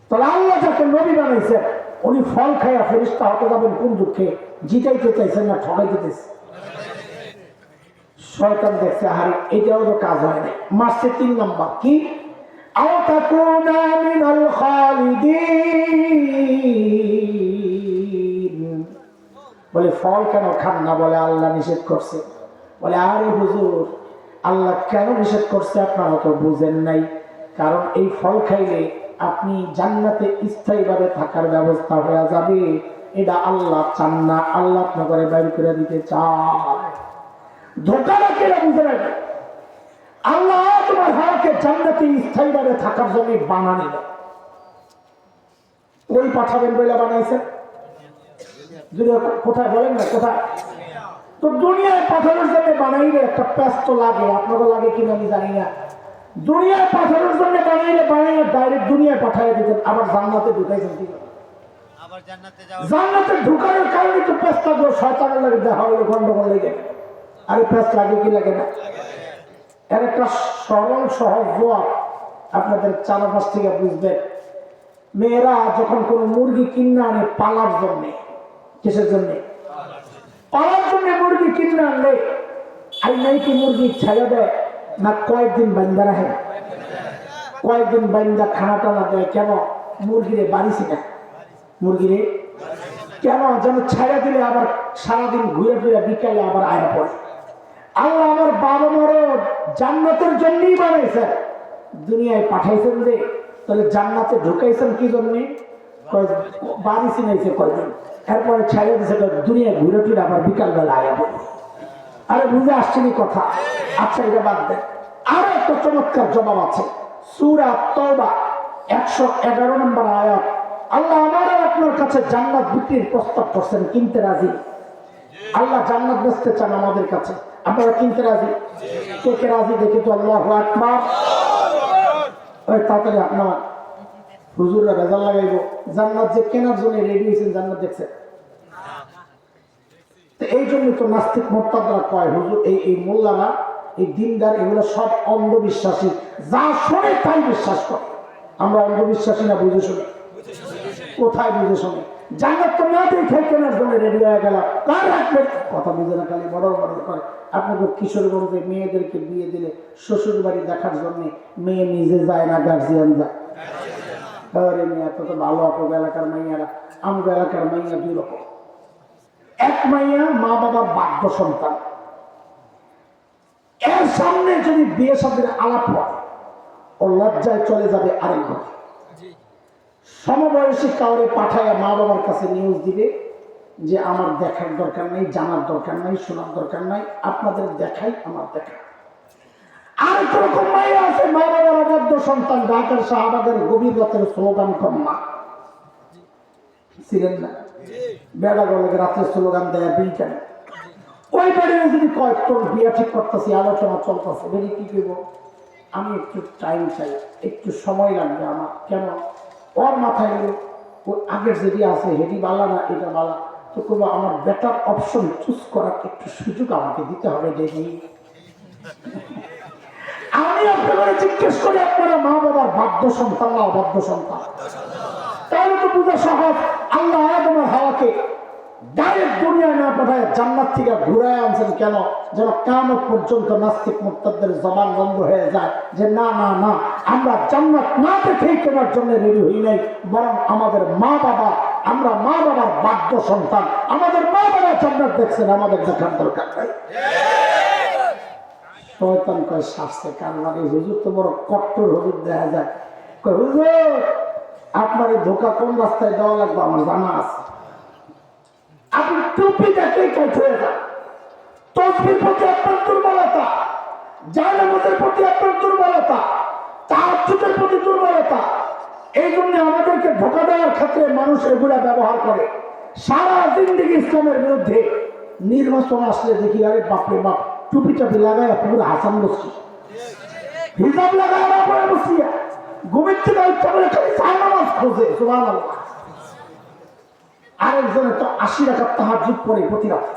তাহলে আল্লাহ যাকে নবী বানাইছেন উনি ফল খাইয়া ফেরেশতা হতে যাবেন কোন দুঃখে? জিতাইতে চাইছেন না ঠকাইতে চাইছেন? শয়তান দেখছে আরে এটাও তো কাজ হয় না, মারছে 3 নম্বর, কি আও তাকুনা মিনাল খালিদিন। বলে ফল কেন খান না? বলে আল্লাহ নিষেধ করছে। বলে আরে হুজুর আল্লাহ কেন নিষেধ করছে আপনারা তো বুঝেন নাই, কারণ এই ফল খাইলে আপনি জান্নাতে স্থায়ীভাবে থাকার ব্যবস্থা হয়ে যাবে, এটা আল্লাহ চান না, আল্লাহ আপনাকে বাইর করে দিতে চায়। ধোকাটা কেন বুঝে রাখবে? আল্লাহ তোমার হাওয়াকে জান্নাতে স্থায়ীভাবে থাকার জন্য বানানি না। ওই পাঠাবেন বলে বানাইছেন, কোথায় বলেন না কোথায়? তো দুনিয়ায় পাঠানোর জন্য বানাইলে একটা ব্যস্ত লাগে, আপনাকে লাগে কিনা আমি জানি না। দুনিয়ায় পাঠানোর জন্য বানাইলে ডাইরেক্ট দুনিয়ায় পাঠিয়ে দিতেন, আবার জান্নাতে ঢুকাইছেন কি? জান্নাতে ঢুকানোর কারণে তো ব্যস্ত লাগলো, শয়তানের লাগে দেখা হলো, গন্ডগোল লেগে। আরে ব্যস্ত লাগে কি লাগে না? এর একটা সরল সহজ জবাব আপনাদের চারপাশ থেকে বুঝবেন। মেয়েরা যখন কোন মুরগি কিনে আনে পালার জন্য, কিসের জন্য? পালার জন্য মুরগি কিনে আনলে আই নাই কি মুরগি ছেড়ে দেয় না কয়েকদিন বান্দা রাখে? কয়েকদিন বান্দা খানা টানা দেয় কেন? মুরগিরে বাড়িছি না, মুরগিরে কেন যেন ছেড়ে দিলে আবার সারাদিন ঘুরে ফিরে বিকালে আবার আয়া পড়ে। আল্লাহ আমার বাবা মারও জান্নাতের জন্যই বানাইছেন, দুনিয়ায় পাঠাইছেন যে, তাহলে জান্নাতে ঢুকাইছেন কি জন্যে? বাড়ি চিনাইছে কয়দিন, এরপরে ছেড়ে দিছে দুনিয়ায় ঘুরে ফিরে আবার বিকাল বেলা আয়া পড়ে। আরে বুঝে আসছেনি কথা? আচ্ছা এটা বাদ দেন, আরো একটা চমৎকার জবাব আছে। সূরা তাওবা 111 নম্বর আয়াত। আল্লাহ আমার আপনার কাছে জান্নাত বিক্রির প্রস্তাব করছেন, কিনতে রাজি? আল্লাহ জান্নাত বেচতে চান আমাদের কাছে, আপনারা কিনতে রাজি? কে কে রাজি দেখি তো? আল্লাহু আকবার। ওই তাড়াতাড়ি আপনার হুজুররা বেজাল লাগাইব, জান্নাত যে কেনার জন্য রেডি হয়েছেন, জান্নাত দেখছেন? এই জন্য তো নাস্তিক মোরতাদরা কয় হুজুর এই মোল্লারা, এই দিনদার, এগুলো সব অন্ধবিশ্বাসী, যা শোনে তাই বিশ্বাস করে। আমরা অন্ধবিশ্বাসী না বুঝে শুনে? কোথায় বুঝে শুনে? জান্নাত তো না দেখে কেনার জন্য রেডি হয়ে গেল, কার রাখবে? কথা বুঝে না, খালি বড় বড় করে। আপনাকে কিশোরগঞ্জে মেয়েদেরকে বিয়ে দিলে শ্বশুর বাড়ি দেখার জন্য মেয়ে নিজে যায় না, গার্জিয়ান যায়। আরে মেয়ে তো ভালো, আপনার এলাকার মাইয়ারা, আমগো এলাকার মাইয়া 2 রকম। এক মাইয়া মা বাবার বাধ্য সন্তান, এর সামনে যদি বিয়ে শাদীর আলাপ হয় ও লজ্জায় চলে যাবে আরেক ঘরে। সমবয়সী কাউরে পাঠায় মা বাবার কাছে নিউজ দিবে যে আমার দেখার দরকার নেই, জানার দরকার নাই, শোনার দরকার নাই, আপনাদের দেখাই আমার দেখা। আর রকম মাইয়া আছে মা বাবার অবাধ্য সন্তান, ঢাকার সাহাবাদের গভীর রাতের স্লোগান কম্মা ছিলেন না? বেড়া গলে রাত্রে স্লোগান দেয় বিল কেন? ওই বাড়ি যদি কয় তোর বিয়ে ঠিক করতেছি, আলোচনা চলতেছে, বেরি কি করবো? আমি একটু টাইম চাই, একটু সময় লাগবে আমার। কেন? ওর মাথায় গেল ওই আগের যেটি আছে হেঁটি বালা না এটা বালা, তো করবো আমার বেটার অপশন চুজ করার একটু সুযোগ আমাকে দিতে হবে। দেখি আমি আপনারা জিজ্ঞেস করি, আপনারা মা বাবার বাধ্য সন্তান না অবাধ্য সন্তান? তাহলে তো বোঝা সহজ। আল্লাহ আদম আর হাওয়াকে ডাইরেক্ট দুনিয়ায় না পাঠায় জান্নাত থেকে ঘুরায় আনছেন। কেন? যেন কিয়ামত পর্যন্ত নাস্তিক মুরতাদদের জবান বন্ধ হয়ে যায় যে না না না, আমরা জান্নাত না দেখেই তোমার জন্য রেডি হই নাই, বরং আমাদের মা বাবা, আমরা মা বাবার বাধ্য সন্তান, আমাদের মা বাবা জান্নাত দেখছেন, আমাদের দেখার দরকার নাই। শয়তান কয় শাস্তে কারবারে হুজুর তো বড় কট্টর হুজুর দেখা যায়। কয় হুজুর আপনার এই ধোকা কোন রাস্তায় দেওয়া লাগবে আমার জানা আছে। আপনি টুপি দেখলেই কাজ হয়ে যান, তসবির প্রতি আপনার দুর্বলতা, জানামাজের প্রতি আপনার দুর্বলতা, তাহাজ্জুদের প্রতি দুর্বলতা, এই জন্য আমাদেরকে ধোকা দেওয়ার ক্ষেত্রে মানুষ এগুলা ব্যবহার করে। সারা জিন্দেগি ইসলামের বিরুদ্ধে, নির্বাচন আসলে দেখি আরে বাপরে বাপ, টুপি টাপি লাগায় পুরো হাসান বসছি, হিজাব লাগায় পরে বসিয়া ঘুমের থেকে উঠতে বলে খালি জানামাজ খোঁজে। সুবহানাল্লাহ। আরেকজনে তো 80 রাকাত তাহাজ্জুদ পড়ে প্রতি রাত।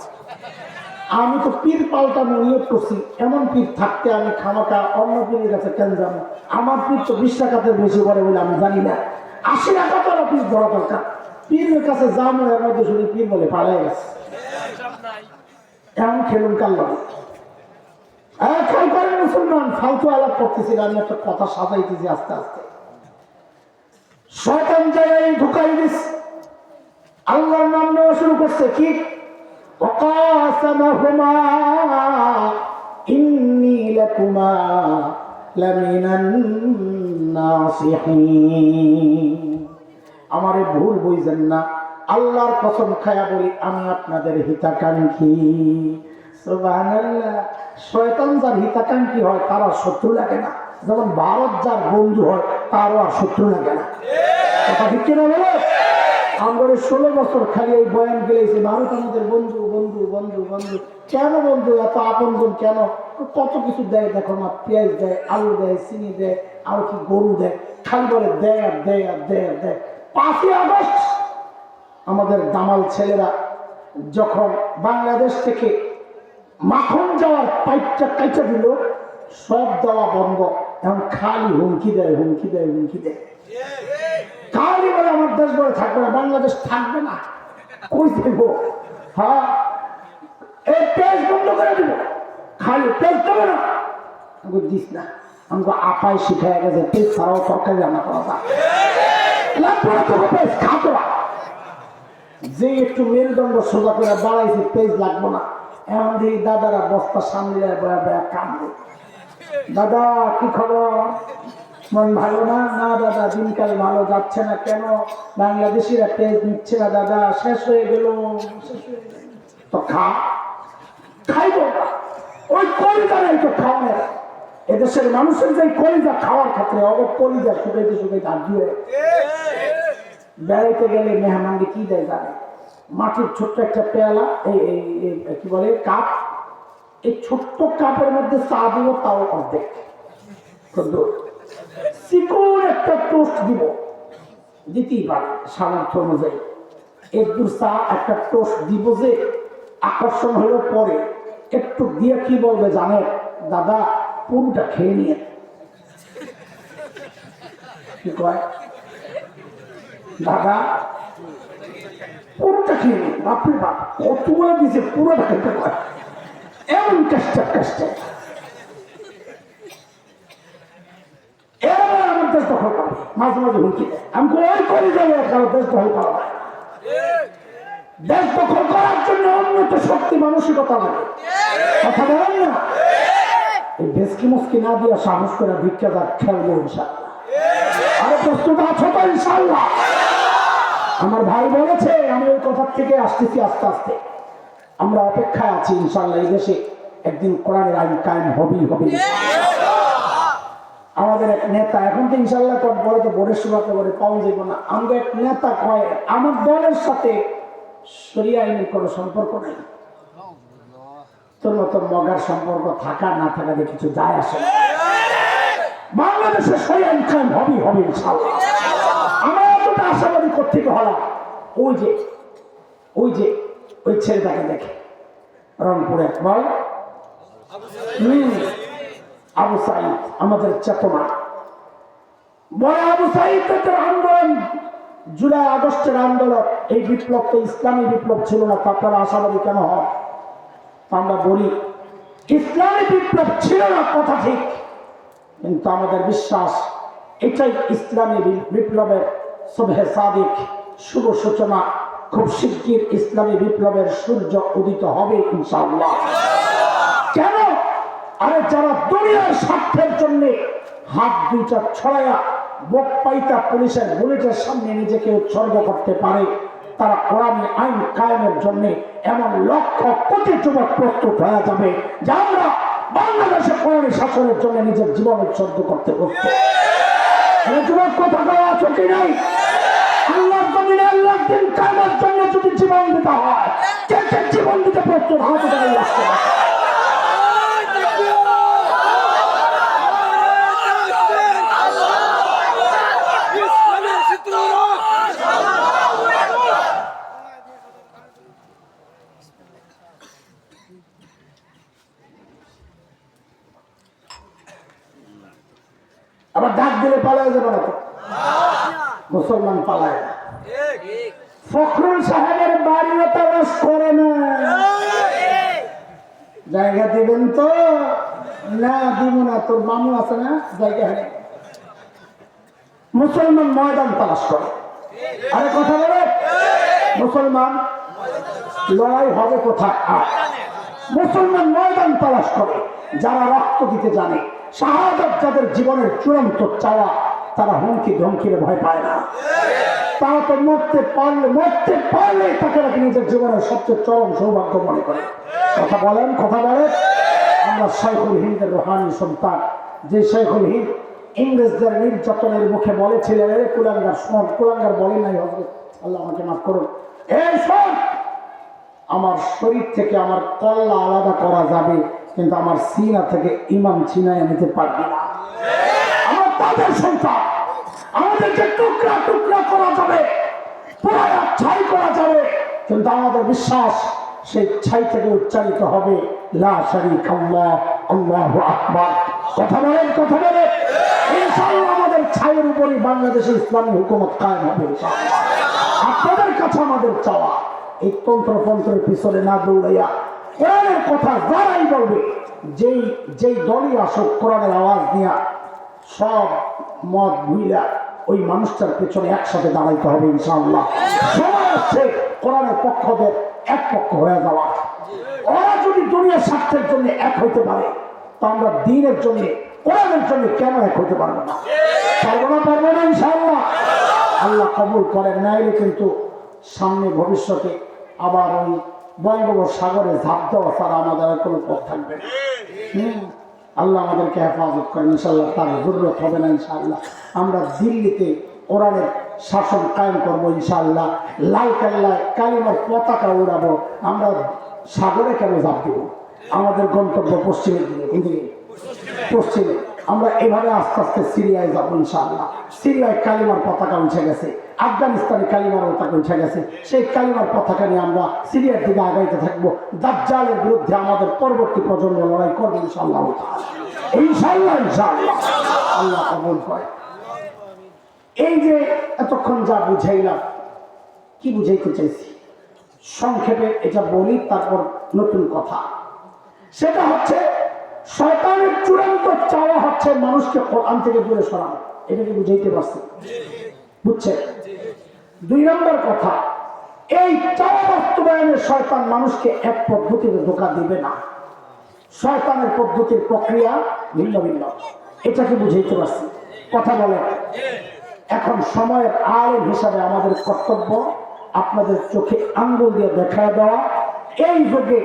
আমি তো পীর পাল্টানো নিয়োগ করছি, এমন পীর থাকতে আমি খামাকা অন্য পীরের কাছে কেন যাবো? আমার পীর তো 20 রাকাতের বেশি পড়ে বলে আমি জানি না। 80 রাকাত ওরা পীর ধরা দরকার। পীরের কাছে যাবো, এর মধ্যে শুধু পীর বলে পালাই গেছে। এমন খেলুন কাল্লা খেয়াল করেন মুসলমান, ফালতু আলাপ করতেছি। আমি একটা কথা সাজাইতেছি আস্তে আস্তে। শয়তান জায়গায় ঢুকাই দিস, আল্লাহর নাম নেওয়া শুরু করছে। কি? وقاسمهما إني لكما لمن الناصحين। আমারে ভুল বুঝেন না, আল্লাহর কসম খায়া বলি আমি আপনাদের হিতাকাঙ্ক্ষী। সুবহানাল্লাহ। শয়তান যার হিতাকাঙ্ক্ষী হয় তার আর শত্রু লাগে না, যেমন ভারত যার বন্ধু হয় তারও আর শত্রু লাগে না। কথা ঠিক কিনা বলো? আমরা 16 বছর খালি এই বয়ান গেলেছি, ভারত আমাদের বন্ধু বন্ধু বন্ধু বন্ধু। কেন বন্ধু? এত আপনজন কেন? কত কিছু দেয় দেখো না, পেঁয়াজ দেয়, আলু দেয়, চিনি দেয়, আর কি গরু দেয়, খালি বলে দেয় আর দেয় আর দেয় আর দেয়। 5ই আগস্ট আমাদের দামাল ছেলেরা যখন বাংলাদেশ থেকে মাখন যাওয়ার পাইপটা কাইটা দিল, সব দেওয়া বন্ধ, এখন খালি হুমকি দেয় হুমকি দেয় হুমকি দেয়। খালি বলে আমার দেশ বলে থাকবে না, বাংলাদেশ থাকবে না। কই দেব? হ্যাঁ, এই পেজ বন্ধ করে দিব, খালি পেজ দেবে না। আমাকে দিস না, আমাকে আপাই শিখাই গেছে পেজ ছাড়াও তরকারি রান্না করা যায়। খাতো যে একটু মেরুদণ্ড সোজা করে বাড়াইছে পেজ লাগবো না। এমন দেখি দাদারা বস্তা সামনে কান্দে, দাদা কি খবর, মন ভালো না? না দাদা, দিনকাল ভালো যাচ্ছে না। কেন? বাংলাদেশিরা পেজ নিচ্ছে না দাদা, শেষ হয়ে গেল। তো খাইব না, ওই কলিজা নেই তো খাওয়ানো। এদেশের মানুষের যে কলিজা খাওয়ার ক্ষেত্রে অবক কলিজা শুকাইতে শুকাইতে আর্জি হয়ে বেড়াইতে গেলে মেহমানকে কি দেয় জানে? মাটির ছোট্ট একটা পেয়ালা, এই কি বলে কাপ, এই ছোট্ট কাপের মধ্যে চা দিব, তাও অর্ধেক। চিকন একটা টোস্ট দিব, দিতেই পারে সামর্থ্য অনুযায়ী। একটু চা একটা টোস্ট দিব, যে আকর্ষণ হলো পরে একটু দিয়ে কি বলবে জানে? দাদা পুরোটা খেয়ে নিয়ে। কি কয়? দাদা পুরোটা খেয়ে নিয়ে। বাপরে বাপ, কতগুলো দিছে, পুরোটা খেতে কয়। এমন কাজটা কাজটা দেশ দখল করে, মাঝে মাঝে হুমকি দেয়। আমি ওই করে যাবো, কারো দেশ দখল করা হয়। দেশ দখল করার জন্য উন্নত শক্তি মানসিকতা লাগে। কথা বলেন না? এই বেসকি মুসকি না দিয়ে সাহস করে ভিক্ষা দাগ খেলবো ইনশাআল্লাহ। আরে প্রস্তুত আছো তো ইনশাআল্লাহ? আমার ভাই বলেছে, আমি ওই কথার থেকে আসতেছি আস্তে আস্তে। আমরা অপেক্ষায় আছি ইনশাআল্লাহ। এই দেশে একদিন কোরআনের আইন কায়েম হবেই হবে। আমাদের এক নেতা, এখন তো ইনশাল্লাহ বলে তো বোর্ডের সুবাতে বলে পাওয়া যাবে না। আমাদের এক নেতা কয় আমার দলের সাথে শরিয়া আইনের কোনো সম্পর্ক নেই। তোর মতো মগার সম্পর্ক থাকা না থাকাতে কিছু যায় আসে না। বাংলাদেশে শরিয়া আইন কায়েম হবে ইনশাআল্লাহ। আমরা এতটা আশাবাদী কোত্থেকে হলাম? ওই ছেলেটাকে দেখে রংপুরে বল আবু সাঈদ, আমাদের চেতনা বড় আবু সাঈদের আন্দোলন, জুলাই আগস্টের আন্দোলন, এই বিপ্লব তো ইসলামী বিপ্লব ছিল না। আপনারা আশাবাদী কেন হন? আমরা বলি ইসলামী বিপ্লব ছিল না, কথা ঠিক, কিন্তু আমাদের বিশ্বাস এটাই ইসলামী বিপ্লবের সুবহে সাদিক, শুভ সূচনা। খুব শিগগির ইসলামী বিপ্লবের সূর্য উদিত হবে ইনশাআল্লাহ। কেন? আরে যারা দুনিয়ার স্বার্থের জন্য হাত দুইটা ছড়াইয়া বুক পাইতা পুলিশের বুলেটের সামনে নিজেকে উৎসর্গ করতে পারে, তারা কোরআনী আইন কায়েমের জন্য এমন লক্ষ কোটি যুবক প্রস্তুত হয়ে যাবে যে আমরা বাংলাদেশে কোরআনী শাসনের জন্য নিজের জীবন উৎসর্গ করতে প্রস্তুত। যুবক কথা বলা আছে কি নাই? আল্লাহর জমিনে আল্লাহর দিন কায়েমের জন্য যদি জীবন দিতে হয়, কে কে জীবন দিতে প্রস্তুত? হাত উঠাই আসতে হবে। আবার ডাক দিলে পালায় যাবে না তো, মুসলমান পালায় না। ফখরুল সাহেবের বাড়িও তালাশ করে না। জায়গা দিবেন তো? না দিব না, তোর মামু আছে না জায়গা। মুসলমান ময়দান তালাশ করে। আরে কথা বলে, মুসলমান লড়াই হবে কোথায়? মুসলমান ময়দান তালাশ করে। যারা রক্ত দিতে জানে, শাহাদাত যাদের জীবনের চূড়ান্ত চাওয়া, তারা হুমকি ধমকিরে ভয় পায় না। তারা তো মরতে পারলে তাকে নাকি নিজের জীবনের সবচেয়ে চরম সৌভাগ্য মনে করে। কথা বলেন। আমরা শাইখুল হিন্দের রুহানি সন্তান, যে শাইখুল হিন্দ ইংরেজদের নির্যাতনের মুখে বলেছিলেন, এ কুলাঙ্গার শোন। কুলাঙ্গার বলেন নাই হযরত, আল্লাহ আমাকে মাফ করুন। এই শোন, আমার শরীর থেকে আমার কল্লা আলাদা করা যাবে, কিন্তু আমার সিনা থেকে ইমাম ছিনায় নিতে পারবে না। আমার তাদের সন্তান, আমাদেরকে টুকরা টুকরা করা যাবে, পুরাই ছাই করা যাবে, কিন্তু আমাদের বিশ্বাস সেই ছাই থেকে উচ্চারিত হবে লা শারীকা আল্লাহ, আল্লাহু আকবার। কথা বলেন। ইনশাআল্লাহ আমাদের ছাইয়ের উপরই বাংলাদেশে ইসলামী হুকুমত কায়েম হবে ইনশাআল্লাহ। আপনাদের কাছে আমাদের চাওয়া, এই তন্ত্রপন্ত্রের পিছনে না দৌড়াইয়া কোরআনের কথা যারাই বলবে, যেই দলই আসুক, কোরআনের আওয়াজ নিয়ে সব মত ভুইলা ওই মানুষটার পেছনে একসাথে দাঁড়াইতে হবে ইনশাআল্লাহ। সময় আসছে কোরআনের পক্ষদের এক পক্ষ হয়ে যাওয়া। ওরা যদি দুনিয়ার স্বার্থের জন্য এক হইতে পারে, তা আমরা দ্বীনের জন্য, কোরআনের জন্য কেন এক হইতে পারবো না? পারবো না ইনশাআল্লাহ। আল্লাহ কবুল করেন। নাইলে কিন্তু সামনে ভবিষ্যতে আবার ওই বঙ্গোপসাগরে ঝাঁপ দেওয়া ছাড়া আমাদের কোনো পথ থাকবে না। আল্লাহ আমাদেরকে হেফাজত করেন ইনশাআল্লাহ। তার জরুরত হবে না ইনশাআল্লাহ। আমরা দিল্লিতে কোরআনের শাসন কায়েম করবো ইনশাআল্লাহ। লাল কেল্লায় কালিমার পতাকা উড়াবো। আমরা সাগরে কেন ঝাঁপ দেব? আমাদের গন্তব্য পশ্চিমের দিকে, কিন্তু পশ্চিমে। আমরা এভাবে আস্তে আস্তে সিরিয়ায় যাবো ইনশাআল্লাহ। সিরিয়ায় কালিমার পতাকা উঠে গেছে, আফগানিস্তানে কালিমার পতাকা উঠে গেছে। সেই কালিমার পতাকা নিয়ে আমরা সিরিয়ার দিকে আগাইতে থাকবো। দাজ্জালের বিরুদ্ধে আমাদের পরবর্তী প্রজন্ম লড়াই করবে ইনশাআল্লাহ। আল্লাহ কবুল করে। এই যে এতক্ষণ যা বুঝাইলাম, কি বুঝাইতে চাইছি সংক্ষেপে এটা বলি, তারপর নতুন কথা। সেটা হচ্ছে শয়তানের চূড়ান্ত চাওয়া হচ্ছে মানুষকে কোরআন থেকে দূরে সরানো। এটাকে বুঝাইতে পারছি? বুঝছে? 2 নম্বর কথা, এই চাওয়া বাস্তবায়নে শয়তান মানুষকে এক পদ্ধতিতে ধোঁকা দিবে না। শয়তানের পদ্ধতির প্রক্রিয়া ভিন্ন ভিন্ন। এটাকে বুঝাইতে পারছি? কথা বলে। এখন সময়ের আলেম হিসাবে আমাদের কর্তব্য আপনাদের চোখে আঙ্গুল দিয়ে দেখায় দেওয়া, এই যুগে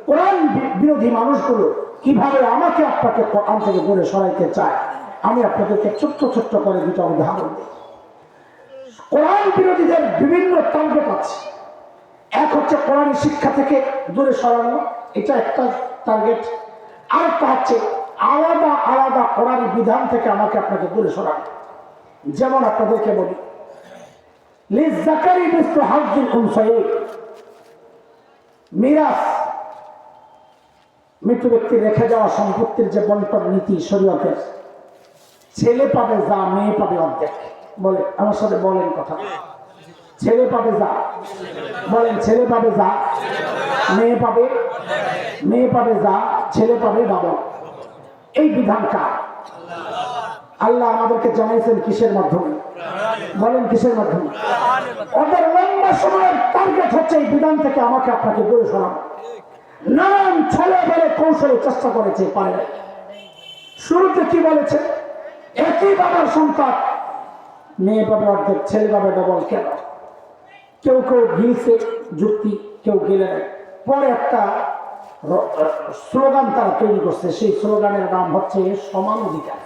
কোরআন বিরোধী মানুষগুলো কিভাবে আমাকে আপনাকে কোরআন থেকে দূরে সরাইতে চায়। আমি আপনাদেরকে ছোট্ট করে 2টা উদাহরণ দিই। কোরআন বিরোধীদের বিভিন্ন টার্গেট আছে। এক হচ্ছে কোরআনী শিক্ষা থেকে দূরে সরানো, এটা একটা টার্গেট। আরেকটা হচ্ছে আলাদা আলাদা করার বিধান থেকে আমাকে আপনাকে দূরে সরাবে। যেমন আপনাদেরকে বলি, লিজ্জাকারি মিসলু হাজ্জিল উনসায়াইন, মিরাস, মৃত ব্যক্তি রেখে যাওয়া সম্পত্তির যে বন্টন নীতি শরীয়তের, ছেলে পাবে যা, মেয়ে পাবে অর্ধেক। বলে আমার সাথে বলেন কথা, ছেলে পাবে যা, বলেন ছেলে পাবে যা, মেয়ে পাবে যা, ছেলে পাবে ডাবল। এই বিধান কার? আল্লাহ আমাদেরকে জানাইছেন কিসের মাধ্যমে? বলেন কিসের মাধ্যমে? ওদের লম্বা সময়ের টার্গেট হচ্ছে এই বিধান থেকে আমাকে আপনাকে দূরে সরানো। নানান ছলে বলে কৌশলে চেষ্টা করেছে, পারে নাই। শুরুতে কি বলেছে? একই বাবার সন্তান, মেয়ে পাবে অর্ধেক, ছেলে পাবে ডবল। কেন? কেউ কেউ গিলছে যুক্তি, কেউ গেলে নাই। পরে একটা স্লোগান তারা তৈরি করছে, সেই স্লোগানের নাম হচ্ছে সমান অধিকার।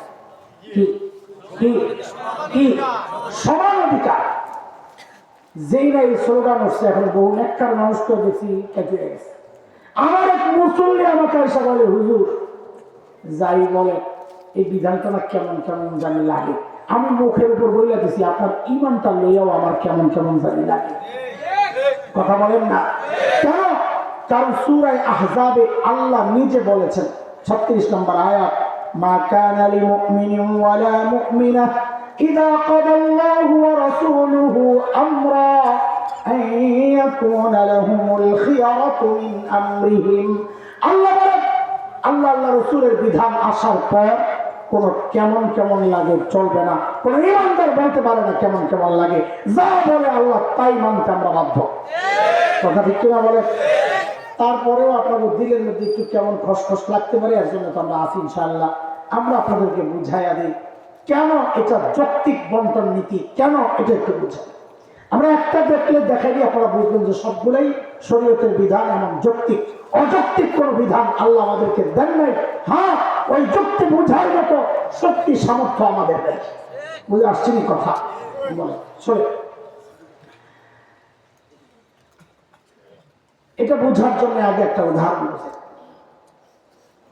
কি কি কি? সমান অধিকার। যেই না এই স্লোগান হচ্ছে, এখন বহু নেককার মানুষকে দেখি কেটে গেছে। আমার এক মুসল্লি আমাকে এসে বলে, হুজুর যাই বলে এই বিধানটা না কেমন কেমন জানি লাগে। আমি মুখের উপর বলে দিছি, আপনার ইমানটা লইয়াও আমার কেমন কেমন জানি লাগে। কথা বলেন না কেন? কারণ সূরা আহজাবে আল্লাহ নিজে বলেছেন, 36 নম্বর আয়াত, মা কানা লিমুমিনিন ওয়ালা মুমিনাহ ইযা কাদাল্লাহু ওয়া রাসূলুহু আমরা আন ইয়াকুনা লাহুমুল খিয়ারাতু মিন আমরিহিম। আল্লাহ বলেন, আল্লাহ রাসূলের বিধান আসার পর কোন কেমন কেমন লাগে চলবে না। কোন ইমানদার বলতে পারে না কেমন কেমন লাগে। যা বলে আল্লাহ তাই মানতে আমরা বাধ্য। কথা ঠিক কিনা বলে? তারপরেও আপনাদের দিলের মধ্যে একটু কেমন খসখস লাগতে পারে, এর জন্য তো আমরা আছি ইনশাআল্লাহ। আমরা আপনাদেরকে বুঝাইয়া দিই কেন এটা যৌক্তিক বন্টন নীতি, কেন এটা একটু বুঝাই। আমরা একটা দেখলে দেখাই দিই, আপনারা বুঝবেন যে সবগুলোই শরীয়তের বিধান, এমন যৌক্তিক। অযৌক্তিক কোন বিধান আল্লাহ আমাদেরকে দেন নাই। হ্যাঁ, ওই যুক্তি বুঝার মতো শক্তি সামর্থ্য আমাদের নেই। বুঝে আসছেন কথা? বলে এটা বোঝার জন্য আগে একটা উদাহরণ বলছে।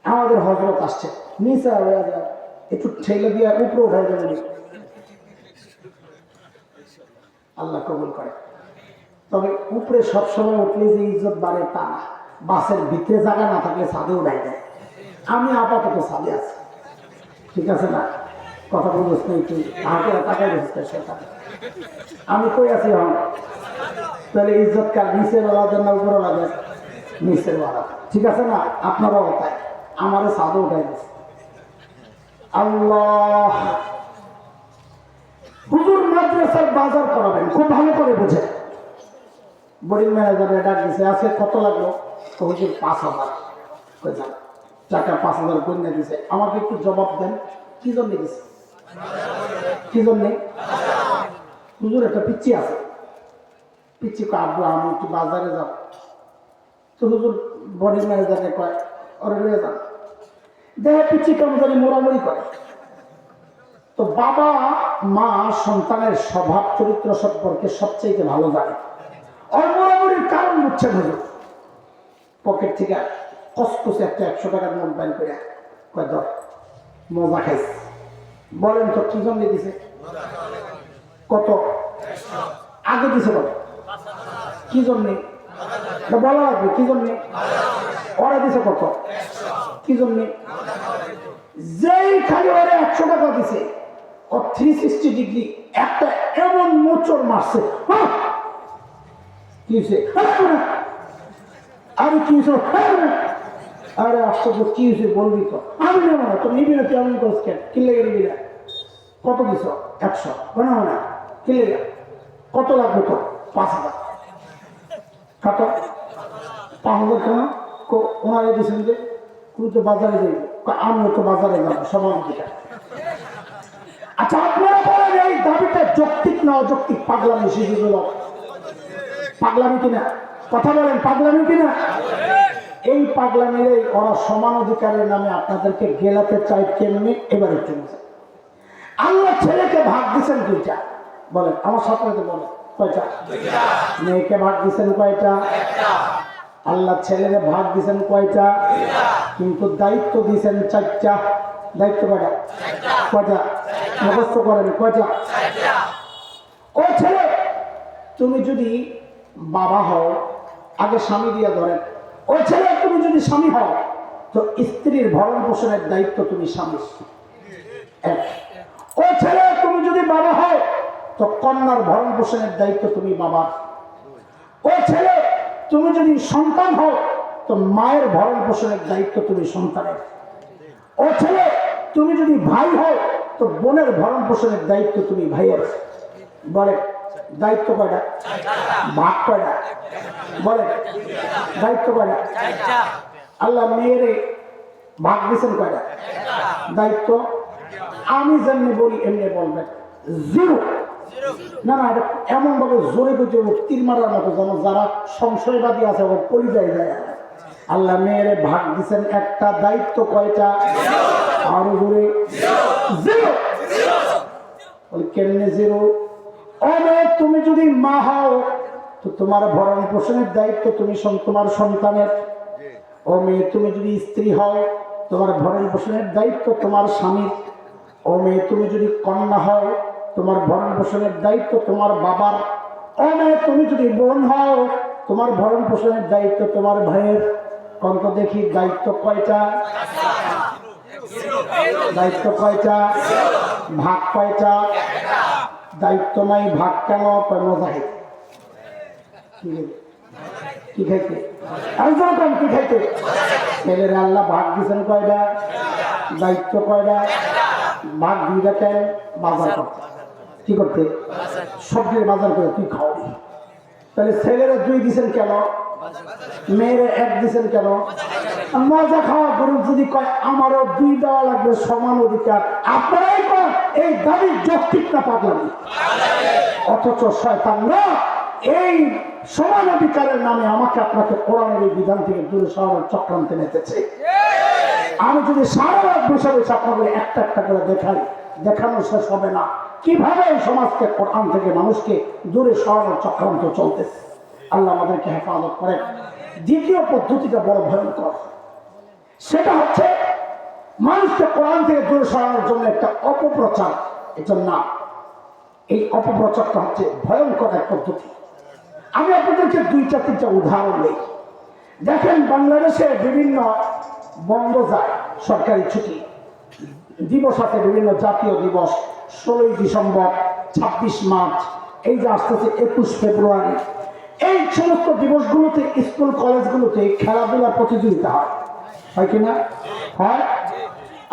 আমাদের হযরত আসছে, নিচে একটু ঠেলে দিয়ে উপরে উঠাই দেবেন, আল্লাহ কবুল করে। তবে উপরে সবসময় উঠলে যে ইজ্জত বাড়ে তা না। বাসের ভিতরে জায়গা না থাকলে ছাদে উঠাই দেয়। আমি আপাতত ছাদে আছি, ঠিক আছে না? কথা বলছিস না, একটু হাতে তাকাই দিচ্ছিস। আমি কই আছি এখন? তাহলে ইজ্জত কার? নিচের ওয়ালাদের না উপরে ওয়ালাদের? নিচের ওয়ালা, ঠিক আছে না? আপনারাও তাই, আমারও ছাদে উঠাই দিচ্ছে। আল্লাহ, হুজুর মাদ্রাসার বাজার করাবেন, খুব ভালো করে বুঝে। বোর্ডিং ম্যানেজারে ডাক দিছে, আজকে কত লাগলো? তো হুজুর 5,000 টাকা, 5,000 কন্যা দিছে। আমাকে একটু জবাব দেন, কি জন্য দিছে? কি জন্যে? হুজুর একটা পিচ্ছি আছে, পিচ্ছি কাটবো, আমি একটু বাজারে যাব। তো হুজুর বোর্ডিং ম্যানেজারে কয়, ওরে নিয়ে যান। দেখে পিচ্ছি কেমন জানি মোড়ামুড়ি করে। তো বাবা মা সন্তানের স্বভাব চরিত্র সম্পর্কে সবচেয়ে ভালো জানে। অমরামরির কারণ হচ্ছে হুজুর পকেট থেকে কসকসে একটা 100 টাকার নোট বাইর করে কয়, ধর মজা খাইছে। বলেন তো কি জন্য দিছে? কত আগে দিছে? কত? কি জন্যে বলা লাগবে? কি জন্যে ওরা দিছে? কত? কি জন্যে? যেই খালি ওরা 100 টাকা দিছে, ও 360 ডিগ্রি একটা এমন মোচড় মারছে। কি হয়েছে? আরে কি হয়েছে? আরে আশ্চর্য, কি হয়েছে বলবি তো? আমি নেব না। তো নিবি না? তুই এমন করছ কেন? কি লেগে নিবি না? কত দিছ? 100। বানাবো না। কি লেগে? কত লাগবে তো? 5,000। কত? 5,000 কেন? ওনারা দিয়েছেন যে তুই তো বাজারে যাইব। আমিও তো বাজারে যাবো, সমান দিকে। আচ্ছা, আপনারা বলেন এই দাবিটা যৌক্তিক না অযৌক্তিক? পাগলামি শিশুগুলো, পাগলামি কিনা? কথা বলেন, পাগলামি কিনা? এই পাগলামির ওরা সমান অধিকারের নামে আপনাদেরকে গেলাতে চাই। কেমনি? এবার একটু আল্লাহ ছেলেকে ভাগ দিচ্ছেন 2টা। বলেন আমার সাথে বলেন, কয়টা? মেয়েকে ভাগ দিচ্ছেন কয়টা? আল্লাহ ছেলেকে ভাগ দিচ্ছেন কয়টা? কিন্তু দায়িত্ব দিয়েছেন 4টা। দায়িত্ব কয়টা? কয়টা? মুখস্থ করেন কয়টা? ও ছেলে, তুমি যদি বাবা হও, আগে স্বামী দিয়া ধরেন। ও ছেলে, তুমি যদি স্বামী হও তো স্ত্রীর ভরণ পোষণের দায়িত্ব তুমি স্বামীর। ও ছেলে, তুমি যদি বাবা হও তো কন্যার ভরণ পোষণের দায়িত্ব তুমি বাবার। ও ছেলে, তুমি যদি সন্তান হও তো মায়ের ভরণ পোষণের দায়িত্ব তুমি সন্তানের। ও ছেলে, তুমি যদি ভাই হও তো বোনের ভরণ পোষণের দায়িত্ব তুমি ভাইয়ের। বলে দায়িত্ব কয়টা? ভাগ কয়টা? বলে দায়িত্ব কয়টা? আল্লাহ মেয়েরে ভাগ দিয়েছেন কয়টা? দায়িত্ব আমি যেমনি বলি এমনি বলবেন, 0। না না, এটা এমন ভাবে জোরে বুঝে তীর মারার মতো, যেন যারা সংশয়বাদী আছে ও পরিযায় যায়। আল্লাহ মেয়েরে ভাগ দিচ্ছেন একটা, দায়িত্ব কয়টা? আরো জোরে 0। কেমনে 0? তুমি যদি মা হও তো তোমার ভরণ পোষণের দায়িত্ব তুমি তোমার সন্তানের। ও মেয়ে, তুমি যদি স্ত্রী হও তোমার ভরণ পোষণের দায়িত্ব তোমার স্বামীর। ও মেয়ে, তুমি যদি কন্যা হও তোমার ভরণ পোষণের দায়িত্ব তোমার বাবার। ও মেয়ে, তুমি যদি বোন হও তোমার ভরণ পোষণের দায়িত্ব তোমার ভাইয়ের। কত দেখি দায়িত্ব কয়টা? দায়িত্ব কয়টা? ভাগ কয়টা? দায়িত্ব নাই, ভাগ কেন? মজা খাইতে। কি খাইতে? একদম কি খাইতে? ছেলের আল্লাহ ভাগ দিচ্ছেন কয়টা? দায়িত্ব কয়টা? ভাগ দুইটা কেন? বাজার করতে। কি করতে? সবজির বাজার করে তুই খাওয়াবি। তাহলে ছেলেরা 2 দিচ্ছেন কেন? মেয়েরা 1 দিচ্ছেন কেন? মজা খাওয়া গরু যদি কয় আমারও 2 দেওয়া লাগবে, সমান অধিকার, আপনারাই কর, এই দাবি যৌক্তিক না পাগলামি? অথচ শয়তানরা এই সমান অধিকারের নামে আমাকে আপনাকে কোরআনের এই বিধান থেকে দূরে সরানোর চক্রান্তে মেতেছে। আমি যদি সারা রাত বসে বসে আপনাদের একটা একটা করে দেখাই, দেখানো শেষ হবে না কিভাবে এই সমাজকে কোরআন থেকে মানুষকে দূরে সরানোর চক্রান্ত চলতেছে। আল্লাহ আমাদেরকে হেফাজত করেন। দ্বিতীয় পদ্ধতিটা বড় ভয়ঙ্কর। সেটা হচ্ছে মানুষকে কোরআন থেকে দূরে সরানোর জন্য একটা অপপ্রচার। এটার নাম, এই অপপ্রচারটা হচ্ছে ভয়ঙ্কর এক পদ্ধতি। আমি আপনাদেরকে 2-3টা উদাহরণ দিই। দেখেন, বাংলাদেশে বিভিন্ন বন্ধ যায়, সরকারি ছুটি দিবস আছে, বিভিন্ন জাতীয় দিবস, 16ই ডিসেম্বর, 26 মার্চ, এই যে আসতেছে 21 ফেব্রুয়ারি। এই সমস্ত দিবসগুলোতে স্কুল কলেজগুলোতে খেলাধুলার প্রতিযোগিতা হয় কিনা? হয়।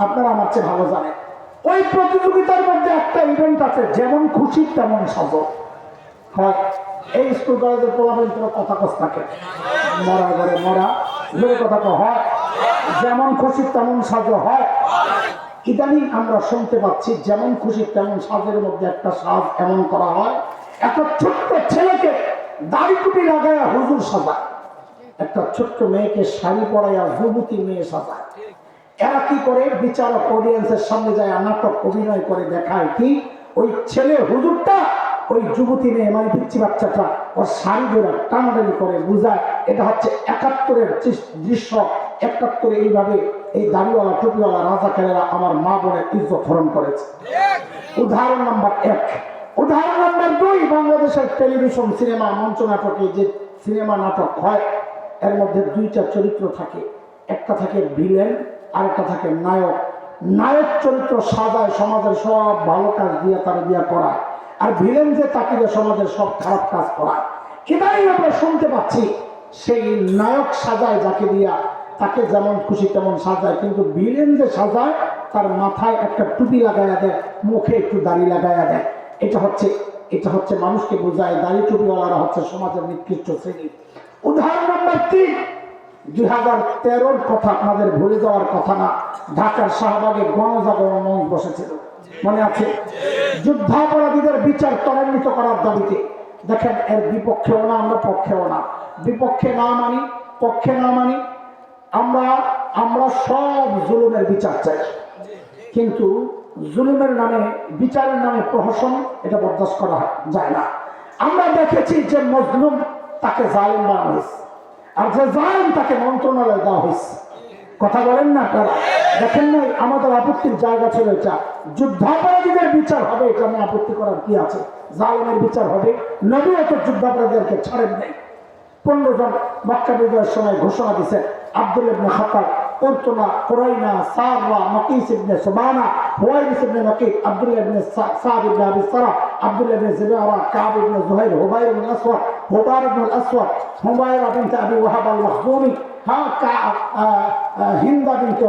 আপনারা আমার চেয়ে ভালো জানেন। ওই প্রতিযোগিতার মধ্যে একটা ইভেন্ট আছে, যেমন খুশি তেমন সাজো হয়। এই স্কুল কলেজের পোলাপেন কথা কস থাকে, মরা ঘরে মরা ঘরে কথা তো হয়, যেমন খুশি তেমন সাজো হয়। ইদানিং আমরা শুনতে পাচ্ছি যেমন খুশি তেমন সাজের মধ্যে একটা সাজ এমন করা হয়, একটা ছোট্ট ছেলেকে দাড়ি টুপি লাগাইয়া হুজুর সাজায়, একটা ছোট্ট মেয়েকে শাড়ি পরাইয়া যুবতী মেয়ে সাজায়। এরা কি করে? বিচারক অডিয়েন্সের সামনে যায় নাটক অভিনয় করে দেখায় কি ওই ছেলে হুজুরটা ওই যুবতী মেয়ে মানে পিচ্ছি বাচ্চাটা ওর শাড়ি ধরে টানাটানি করে বুঝায় এটা হচ্ছে 71-এর দৃশ্য। 71-এ এইভাবে এই দাড়িওয়ালা টুপিওয়ালা রাজাকারেরা আমার মা বোনের ইজ্জত হরণ করেছে। উদাহরণ নাম্বার 1। উদাহরণ নাম্বার 2, বাংলাদেশের টেলিভিশন সিনেমা মঞ্চ নাটকে যে সিনেমা নাটক হয় এর মধ্যে 2টা চরিত্র থাকে, একটা থাকে ভিলেন আর একটা থাকে নায়ক। নায়ক চরিত্র সাজায় সমাজের সব ভালো কাজ দিয়ে তারা দিয়া করায়, আর ভিলেন যে তাকে সমাজের সব খারাপ কাজ করায়। এটাই আমরা শুনতে পাচ্ছি, সেই নায়ক সাজায় যাকে দিয়া তাকে যেমন খুশি তেমন সাজায়, কিন্তু ভিলেন যে সাজায় তার মাথায় একটা টুপি লাগাইয়া দেয়, মুখে একটু দাড়ি লাগাইয়া দেয়। এটা হচ্ছে মানুষকে বোঝায় দাড়ি টুপিওয়ালারা হচ্ছে সমাজের নিকৃষ্ট শ্রেণী। উদাহরণ নাম্বার 3, 2013-র কথা আপনাদের ভুলে যাওয়ার কথা না। ঢাকার শাহবাগে গণজাগরণ মঞ্চ বসেছিল, মনে আছে? যুদ্ধাপরাধীদের বিচার ত্বরান্বিত করার দাবিতে। দেখেন, এর বিপক্ষেও না আমরা পক্ষেও না, বিপক্ষে না মানি পক্ষে না মানি, আমরা সব জুলুমের বিচার চাই, কিন্তু জুলুমের নামে বিচারের নামে প্রহসন এটা বরদাস্ত করা যায় না। আমরা দেখেছি যে মজলুম তাকে জালেম বানানো হয়েছে, আর যে জালেম তাকে মন্ত্রণালয় দেওয়া হয়েছে। কথা বলেন না আপনারা? দেখেন না আমাদের আপত্তির জায়গা ছিল এটা, যুদ্ধাপরাধীদের বিচার হবে, এটা নিয়ে আপত্তি করার কি আছে? জালেমের বিচার হবে। নবী অত যুদ্ধাপরাধীদেরকে ছাড়েন নাই। 15 জন মক্কা বিজয়ের সময় ঘোষণা দিছে, আব্দুল্লাহ ইবনে খাত্তাব, উরতুনা, কুরাইনা, সাররা, মাকিস ইবনে সুবানা, হুয়াইরিস ইবনে নাকিব, আব্দুল্লাহ ইবনে সাদ ইবনে আবি সারা, আব্দুল্লাহ ইবনে জুবাইরা, কাব ইবনে জুহাইর, হুবাইর ইবনে আসওয়াদ, হুবার ইবনে আসওয়াদ, হুমায়রা বিনত আবি ওয়াহাব আল-মাখজুমি, হিন্দা বিনতে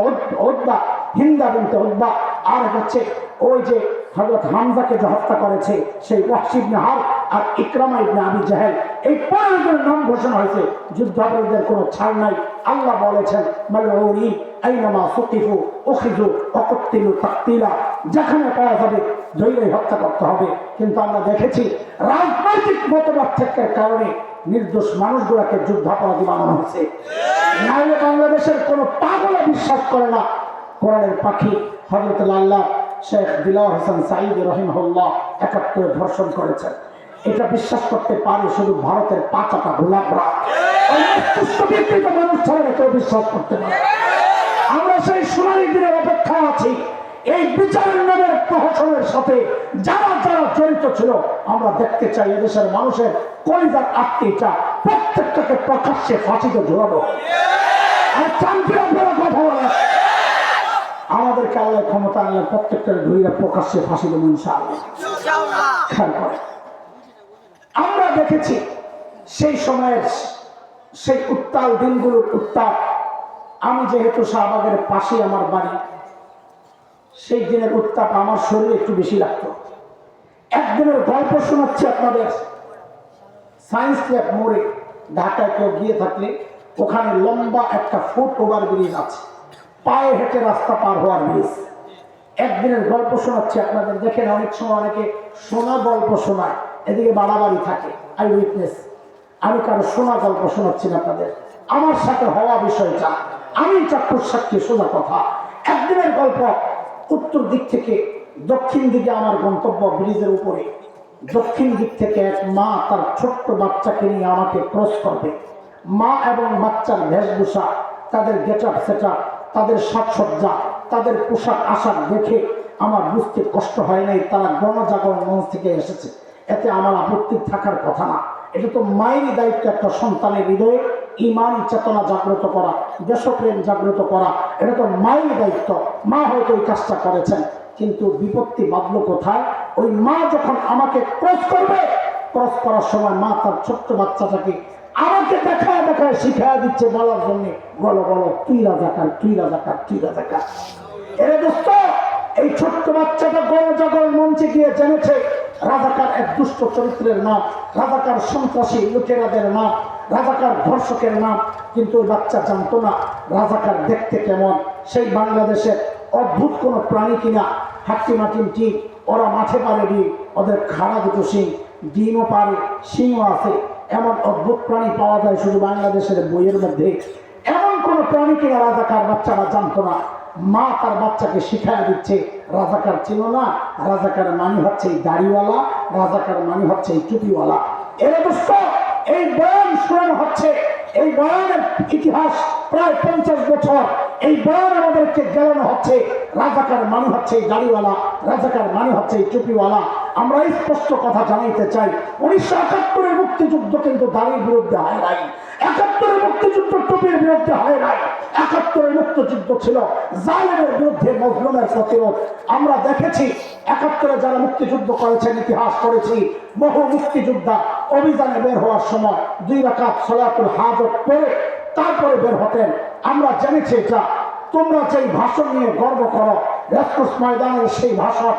উতবা, হিন্দা বিনতে উতবা, আর হচ্ছে ওই যে হযরত হামজাকে যে হত্যা করেছে সেই ওয়াহশী ইবনে হারব আর ইকরামা ইবনে আবি জাহেল, এই 15 জনের নাম ঘোষণা হয়েছে। যুদ্ধাপরাধীদের কোনো ছাড় নাই। আল্লাহ বলেছেন মালউনি আইনামা সুকিফু উখিযু ওয়া কুতিলু তাকতিলা, যেখানে পাওয়া যাবে ধৈর্যই হত্যা করতে হবে। কিন্তু আমরা দেখেছি রাজনৈতিক মতবাদ থেকে কারণে নির্দোষ মানুষগুলোকে যুদ্ধাপরাধী বানানো হয়েছে। নাহলে বাংলাদেশের কোনো পাগলা বিশ্বাস করে না কোরআনের পাখি হযরত আল্লাহ শেখ দিলওয়ার হোসেন সাঈদী রাহিমাহুল্লাহ ৭১ ধর্ষণ করেছেন। এটা বিশ্বাস করতে পারে শুধু ভারতের পাঁচাটা গোলাপরা। মানুষ ছাড়া কেউ বিশ্বাস করতে পারে। আমরা সেই সোনালী দিনের অপেক্ষায় আছি। এই বিচারের নামের প্রহসনের সাথে যারা যারা জড়িত ছিল আমরা দেখতে চাই এদেশের মানুষের কলিজার আত্মীয়টা প্রত্যেকটাকে প্রকাশ্যে ফাঁসিতে ঝোলানো। আর চান্তির আপনারা কথা বলেন, আমাদেরকে আল্লাহ ক্ষমতা আনলে প্রত্যেকটাকে ধরে প্রকাশ্যে ফাঁসি দেবো ইনশাআল্লাহ। আমরা দেখেছি সেই সময়ের সেই উত্তাল দিনগুলোর উত্তাপ। আমি যেহেতু শাহবাগের পাশে আমার বাড়ি, সেই দিনের উত্তাপ আমার শরীরে একটু বেশি লাগতো। একদিনের গল্প শোনাচ্ছি আপনাদের। সায়েন্স ল্যাব মোড়ে ঢাকায় কেউ গিয়ে থাকলে ওখানে লম্বা একটা ফুট ওভার ব্রিজ আছে, পায়ে হেঁটে রাস্তা পার হওয়ার ব্রিজ। একদিনের গল্প শোনাচ্ছি আপনাদের। দেখেন অনেক সময় অনেকে শোনা গল্প শোনায়, এদিকে বাড়াবাড়ি থাকে। আই উইটনেস, আমি কারো শোনা গল্প শোনাচ্ছি না আপনাদের, আমার সাথে হওয়া বিষয়টা আমি চাক্ষুষ সাক্ষী, সোজা কথা। একদিনের গল্প। উত্তর দিক থেকে দক্ষিণ দিকে আমার গন্তব্য ব্রিজের উপরে। দক্ষিণ দিক থেকে এক মা তার ছোট্ট বাচ্চাকে নিয়ে আমাকে ক্রস করবে। মা এবং বাচ্চার বেশভূষা, তাদের গেট আপ সেট আপ, তাদের সাজসজ্জা, তাদের পোশাক আশাক দেখে আমার বুঝতে কষ্ট হয় নাই তারা গণজাগরণ মঞ্চ থেকে এসেছে। এতে আমার আপত্তি থাকার কথা না। এটা তো মায়েরই দায়িত্ব একটা সন্তানের হৃদয়ে ইমানি চেতনা জাগ্রত করা, দেশপ্রেম জাগ্রত করা, এটা তো মায়েরই দায়িত্ব। মা হয়তো ওই কাজটা করেছেন, কিন্তু বিপত্তি বাঁধলো কোথায়? ওই মা যখন আমাকে ক্রস করবে, ক্রস করার সময় মা তার ছোট্ট বাচ্চাটাকে আমাকে দেখায় দেখায় শিখায় দিচ্ছে বলার জন্য, বলো বলো তুই রাজাকার, তুই রাজাকার, তুই রাজাকার। এরে দোস্ত, এই ছোট্ট বাচ্চাটা গণজাগরণ মঞ্চে গিয়ে জেনেছে রাজাকার এক দুষ্ট চরিত্রের নাম, রাজাকার সন্ত্রাসী লুটেরাদের নাম, রাজাকার ধর্ষকের নাম। কিন্তু ওই বাচ্চা জানতো না রাজাকার দেখতে কেমন, সেই বাংলাদেশের অদ্ভুত কোনো প্রাণী কিনা। হাট্টি মাটিন ঠিক, ওরা মাঠে পারে ডিম, ওদের খাড়া দুটো শিং, ডিমও পারে, শিংও আছে। এমন অদ্ভুত প্রাণী পাওয়া যায় শুধু বাংলাদেশের বইয়ের মধ্যে। এমন কোন প্রাণী কিনা রাজাকার বাচ্চারা জানতো না। মা তার বাচ্চাকে শিখায় দিচ্ছে রাজাকার চিনো না, রাজাকার মানে হচ্ছে এই দাড়িওয়ালা, রাজাকার মানে হচ্ছে এই টুপিওয়ালা। এর দোস্ত, এই বয়ান শোনানো হচ্ছে, এই বয়ানের ইতিহাস প্রায় 50 বছর। এই বয়ান আমাদেরকে জ্ঞানানো হচ্ছে রাজাকার মানে হচ্ছে এই দাড়িওয়ালা, রাজাকার মানে হচ্ছে এই টুপিওয়ালা। আমরা স্পষ্ট কথা জানাইতে চাই, 1971-এর মুক্তিযুদ্ধ কিন্তু দাড়ির বিরুদ্ধে হয় নাই। 71-এর মুক্তিযুদ্ধ টুপির বিরুদ্ধে হয় নাই। 71-এর মুক্তিযুদ্ধ ছিল জালেমের বিরুদ্ধে মজলুমের প্রতিরোধ। আমরা দেখেছি 71-এ যারা মুক্তিযুদ্ধ করেছেন, ইতিহাস করেছি, বহু মুক্তিযোদ্ধা অভিযানে বের হওয়ার সময় 2 রাকাত সালাতুল হাজত পড়ে তারপরে বের হতেন। আমরা জেনেছি এটা। তোমরা যেই ভাষণ নিয়ে গর্ব করো, রেসকোর্স ময়দানের সেই ভাষণ,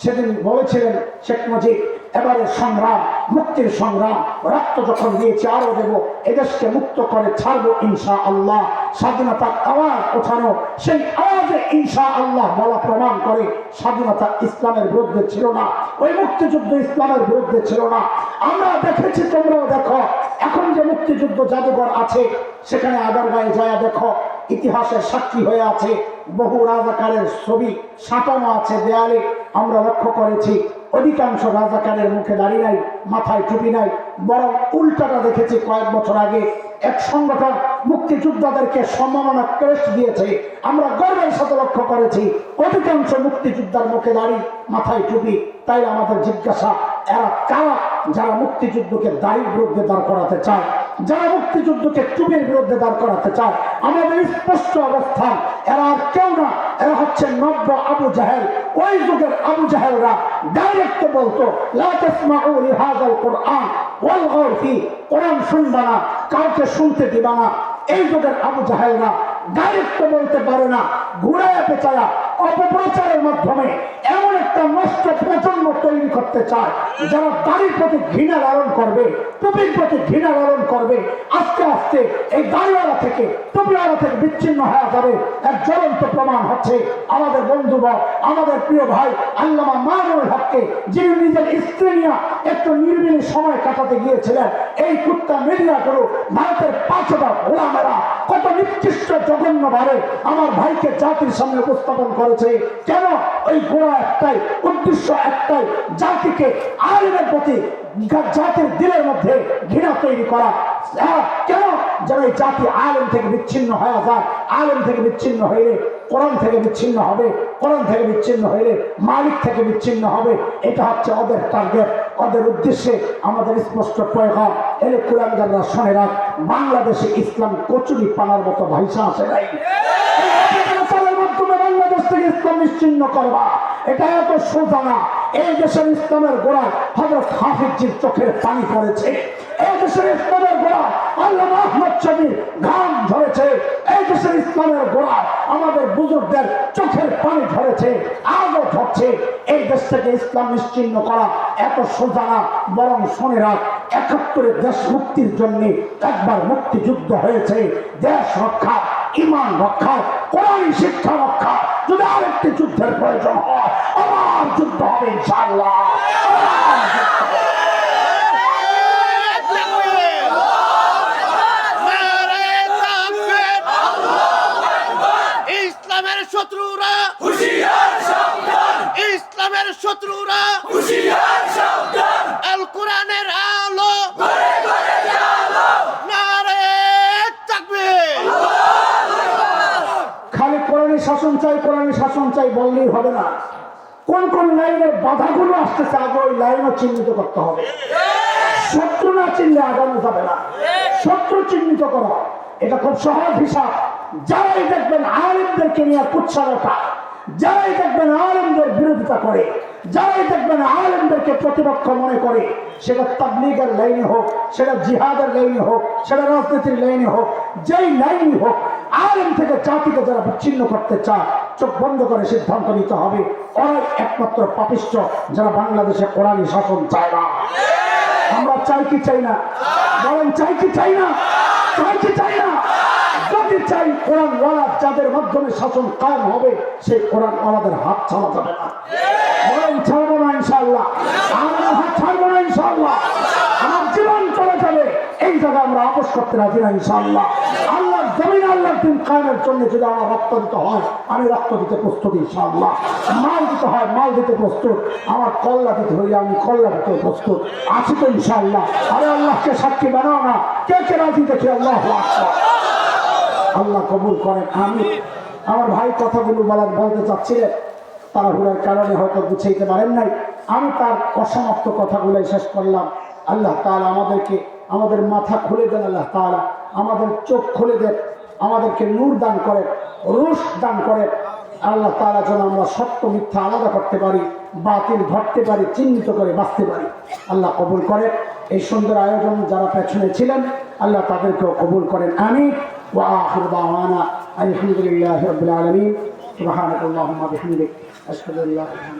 সেদিন বলেছিলেন শেখ মুজিব, এবারে সংগ্রাম, মুক্তির সংগ্রাম, রক্ত যখন দিয়েছি আরো দেব, এদেশকে মুক্ত করে ছাড়বো ইনশাআল্লাহ। স্বাধীনতার আওয়াজ ওঠানো, সেই আওয়াজে ইনশাআল্লাহ বলা প্রমাণ করে স্বাধীনতা ইসলামের বিরুদ্ধে ছিল না, ওই মুক্তিযুদ্ধ ইসলামের বিরুদ্ধে ছিল না। আমরা দেখেছি, তোমরাও দেখো, এখন যে মুক্তিযুদ্ধ জাদুঘর আছে সেখানে আগারগাঁয়ে যায় দেখো, ইতিহাসের সাক্ষী হয়ে আছে, বহু রাজাকারের ছবি সাঁটানো আছে দেয়ালে। আমরা লক্ষ্য করেছি অধিকাংশ রাজাকারের মুখে দাড়ি নাই, মাথায় টুপি নাই, বরং উল্টাটা দেখেছি কয়েক বছর আগে এক সংগঠন মুক্তিযোদ্ধাদেরকে সম্মাননা ক্রেস্ট দিয়েছে। আমরা গর্বের সাথে লক্ষ্য করেছি অধিকাংশ মুক্তিযোদ্ধার মুখে দাড়ি, মাথায় টুপি। তাই আমাদের জিজ্ঞাসা, এরা কারা যারা মুক্তিযুদ্ধকে দাড়ির বিরুদ্ধে দাঁড় করাতে চায়, যারা মুক্তিযুদ্ধকে টুপির বিরুদ্ধে দাঁড় করাতে চায়? আমাদের স্পষ্ট অবস্থান, এরা আর কেউ না, এরা হচ্ছে নব্য আবু জাহেল। ওই যুগের আবু জাহেলরা ডাইরেক্ট বলতো, লা তাসমাউ লিহাযাল কুরআন ওয়ালগাউ ফি, কোরআন শুনবা না, কাউকে শুনতে দিবা না। এই যুগের আবু জাহেলরা ডাইরেক্ট বলতে পারে না, ঘুরায় পেঁচায়া অপপ্রচারের মাধ্যমে এমন একটা নষ্ট প্রজন্ম তৈরি করতে চায় যারা দাড়ির প্রতি ঘৃণা লালন করবে, টুপির প্রতি ঘৃণা লালন করবে। আস্তে আস্তে এই দাড়িওয়ালা থেকে, টুপিওয়ালা থেকে বিচ্ছিন্ন হয়ে যাবে। এক জ্বলন্ত প্রমাণ হচ্ছে আমাদের বন্ধুবর, আমাদের প্রিয় ভাই আল্লামা মামুনুল হককে, যিনি নিজের স্ত্রী নিয়ে একটু নির্বিলি সময় কাটাতে গিয়েছিলেন। এই কুত্তা মিডিয়াগুলো, ভারতের 5টা গোলামেরা কত নিকৃষ্ট জঘন্যভাবে আমার ভাইকে জাতির সামনে উপস্থাপন করেছে। কেন? ওই গোড়া একটাই, উদ্দেশ্য একটাই, জাতিকে আইনের প্রতি, জাতির দিলের মধ্যে ঘৃণা তৈরি করা। কেন? যেন এই জাতি আলেম থেকে বিচ্ছিন্ন হয়ে যায়। আলেম থেকে বিচ্ছিন্ন হইলে কোরআন থেকে বিচ্ছিন্ন হবে, কোরআন থেকে বিচ্ছিন্ন হইলে মালিক থেকে বিচ্ছিন্ন হবে। এটা হচ্ছে ওদের টার্গেট, ওদের উদ্দেশ্যে আমাদের স্পষ্ট পয়গাম। এলে কুরআনদাররা শুনে রাখ, বাংলাদেশে ইসলাম কচুরি পানার মতো ভাইসা আসে নাই। মাধ্যমে বাংলাদেশ থেকে ইসলাম নিশ্চিহ্ন করবা, এটা এত সোজা না। এই দেশের ইসলামের গোড়ায় হযরত হাফিজজির চোখের পানি পড়েছে। এই দেশের ইসলামের গোড়ায় আল্লামা আহমদ শফীর ঘাম ঝরেছে। এই দেশের ইসলামের গোড়ায় আমাদের বুজুর্গদের চোখের পানি ঝরেছে, আজও ঝরছে। এই দেশ থেকে ইসলাম নিশ্চিহ্ন করা এত সোজা না। বরং শুনে রাখ, ৭১ দেশ মুক্তির জন্য একবার মুক্তিযুদ্ধ হয়েছে। দেশ রক্ষা, ইমান রক্ষা, কোরআন শিক্ষা রক্ষা। যদি আরেকটি যুদ্ধের প্রয়োজন হয়, আবার যুদ্ধ হবে ইনশাআল্লাহ। ইসলামের শত্রুরা হুঁশিয়ার সাবধান, ইসলামের শত্রুরা হুঁশিয়ার সাবধান। আল কোরআনের আলো ঘরে ঘরে আলো, নারে তাকবীর। খালি কোরআনের শাসন চাই, কোরআনের শাসন চাই বললেই হবে না। কোন কোন লাইনের বাধাগুলো আসতেছে আগে ওই লাইনও চিহ্নিত করতে হবে। শত্রু না চিনলে আগানো যাবে না। শত্রু চিহ্নিত করা এটা খুব সহজ হিসাব। যারাই দেখবেন আলেমদেরকে নিয়ে কুৎসা রাখা, যারাই দেখবেন আলেমদের বিরোধিতা করে, যারাই দেখবেন আলেমদেরকে প্রতিপক্ষ মনে করে, সেটা তাবলীগের লাইনে হোক, সেটা জিহাদের লাইনে হোক, সেটা রাজনীতির লাইনে হোক, যেই লাইনই হোক, আলেম থেকে জাতিকে যারা বিচ্ছিন্ন করতে চায়, চোখ বন্ধ করে সিদ্ধান্ত নিতে হবে। ওরাই একমাত্র পাপিষ্ঠ যারা বাংলাদেশে কোরআনী শাসন চায় না। আমরা চাই কি চাই না? বলেন চাই কি চাই না? চাই কি চাই না? যদি চাই কোরআনওয়ালা যাদের মাধ্যমে শাসন কায়েম হবে, সেই কোরআনওয়ালাদের হাত ছাড়া যাবে না। বলেন ছাড়বো না ইনশাআল্লাহ। আমরা হাত ছাড়বো না ইনশাআল্লাহ। আমার জীবন চলে যাবে, এই জায়গায় আমরা আপোষ করতে রাজি না ইনশাআল্লাহ। আল্লাহর জমিনে আল্লাহর দিন কায়েমের জন্য যদি আমার রক্ত দিতে হয়, আমি রক্ত দিতে প্রস্তুত ইনশাআল্লাহ। মাল দিতে হয়, মাল দিতে প্রস্তুত। আমার কল্লা দিতে হইলে আমি কল্লা দিতে প্রস্তুত আছি তো ইনশাআল্লাহ। আরে আল্লাহকে সাক্ষী বানাও না, কে কে রাজি দেখি। আল্লাহু আকবার। আল্লাহ কবুল করেন, আমিন। আমার ভাই কথাগুলো বলতে চাচ্ছিলেন, তাড়াহুড়ার কারণে হয়তো গুছাইতে পারেন নাই। আমি তার অসমাপ্ত কথাগুলো শেষ করলাম। আল্লাহ তাআলা আমাদেরকে, আমাদের মাথা খুলে দেন, আল্লাহ তাআলা আমাদের চোখ খুলে দেন, আমাদেরকে নূর দান করেন, রুশ দান করেন। আল্লাহ তাআলা যেন আমরা সত্য মিথ্যা আলাদা করতে পারি, বাতিল ধরতে পারি, চিহ্নিত করে বাঁচতে পারি। আল্লাহ কবুল করেন। এই সুন্দর আয়োজন যারা পেছনে ছিলেন, আল্লাহ তাদেরকেও কবুল করেন, আমিন। وآخر دعوانا الحمد لله رب العالمين سبحانك اللهم وبحمدك أشهد أن لا إله إلا أنت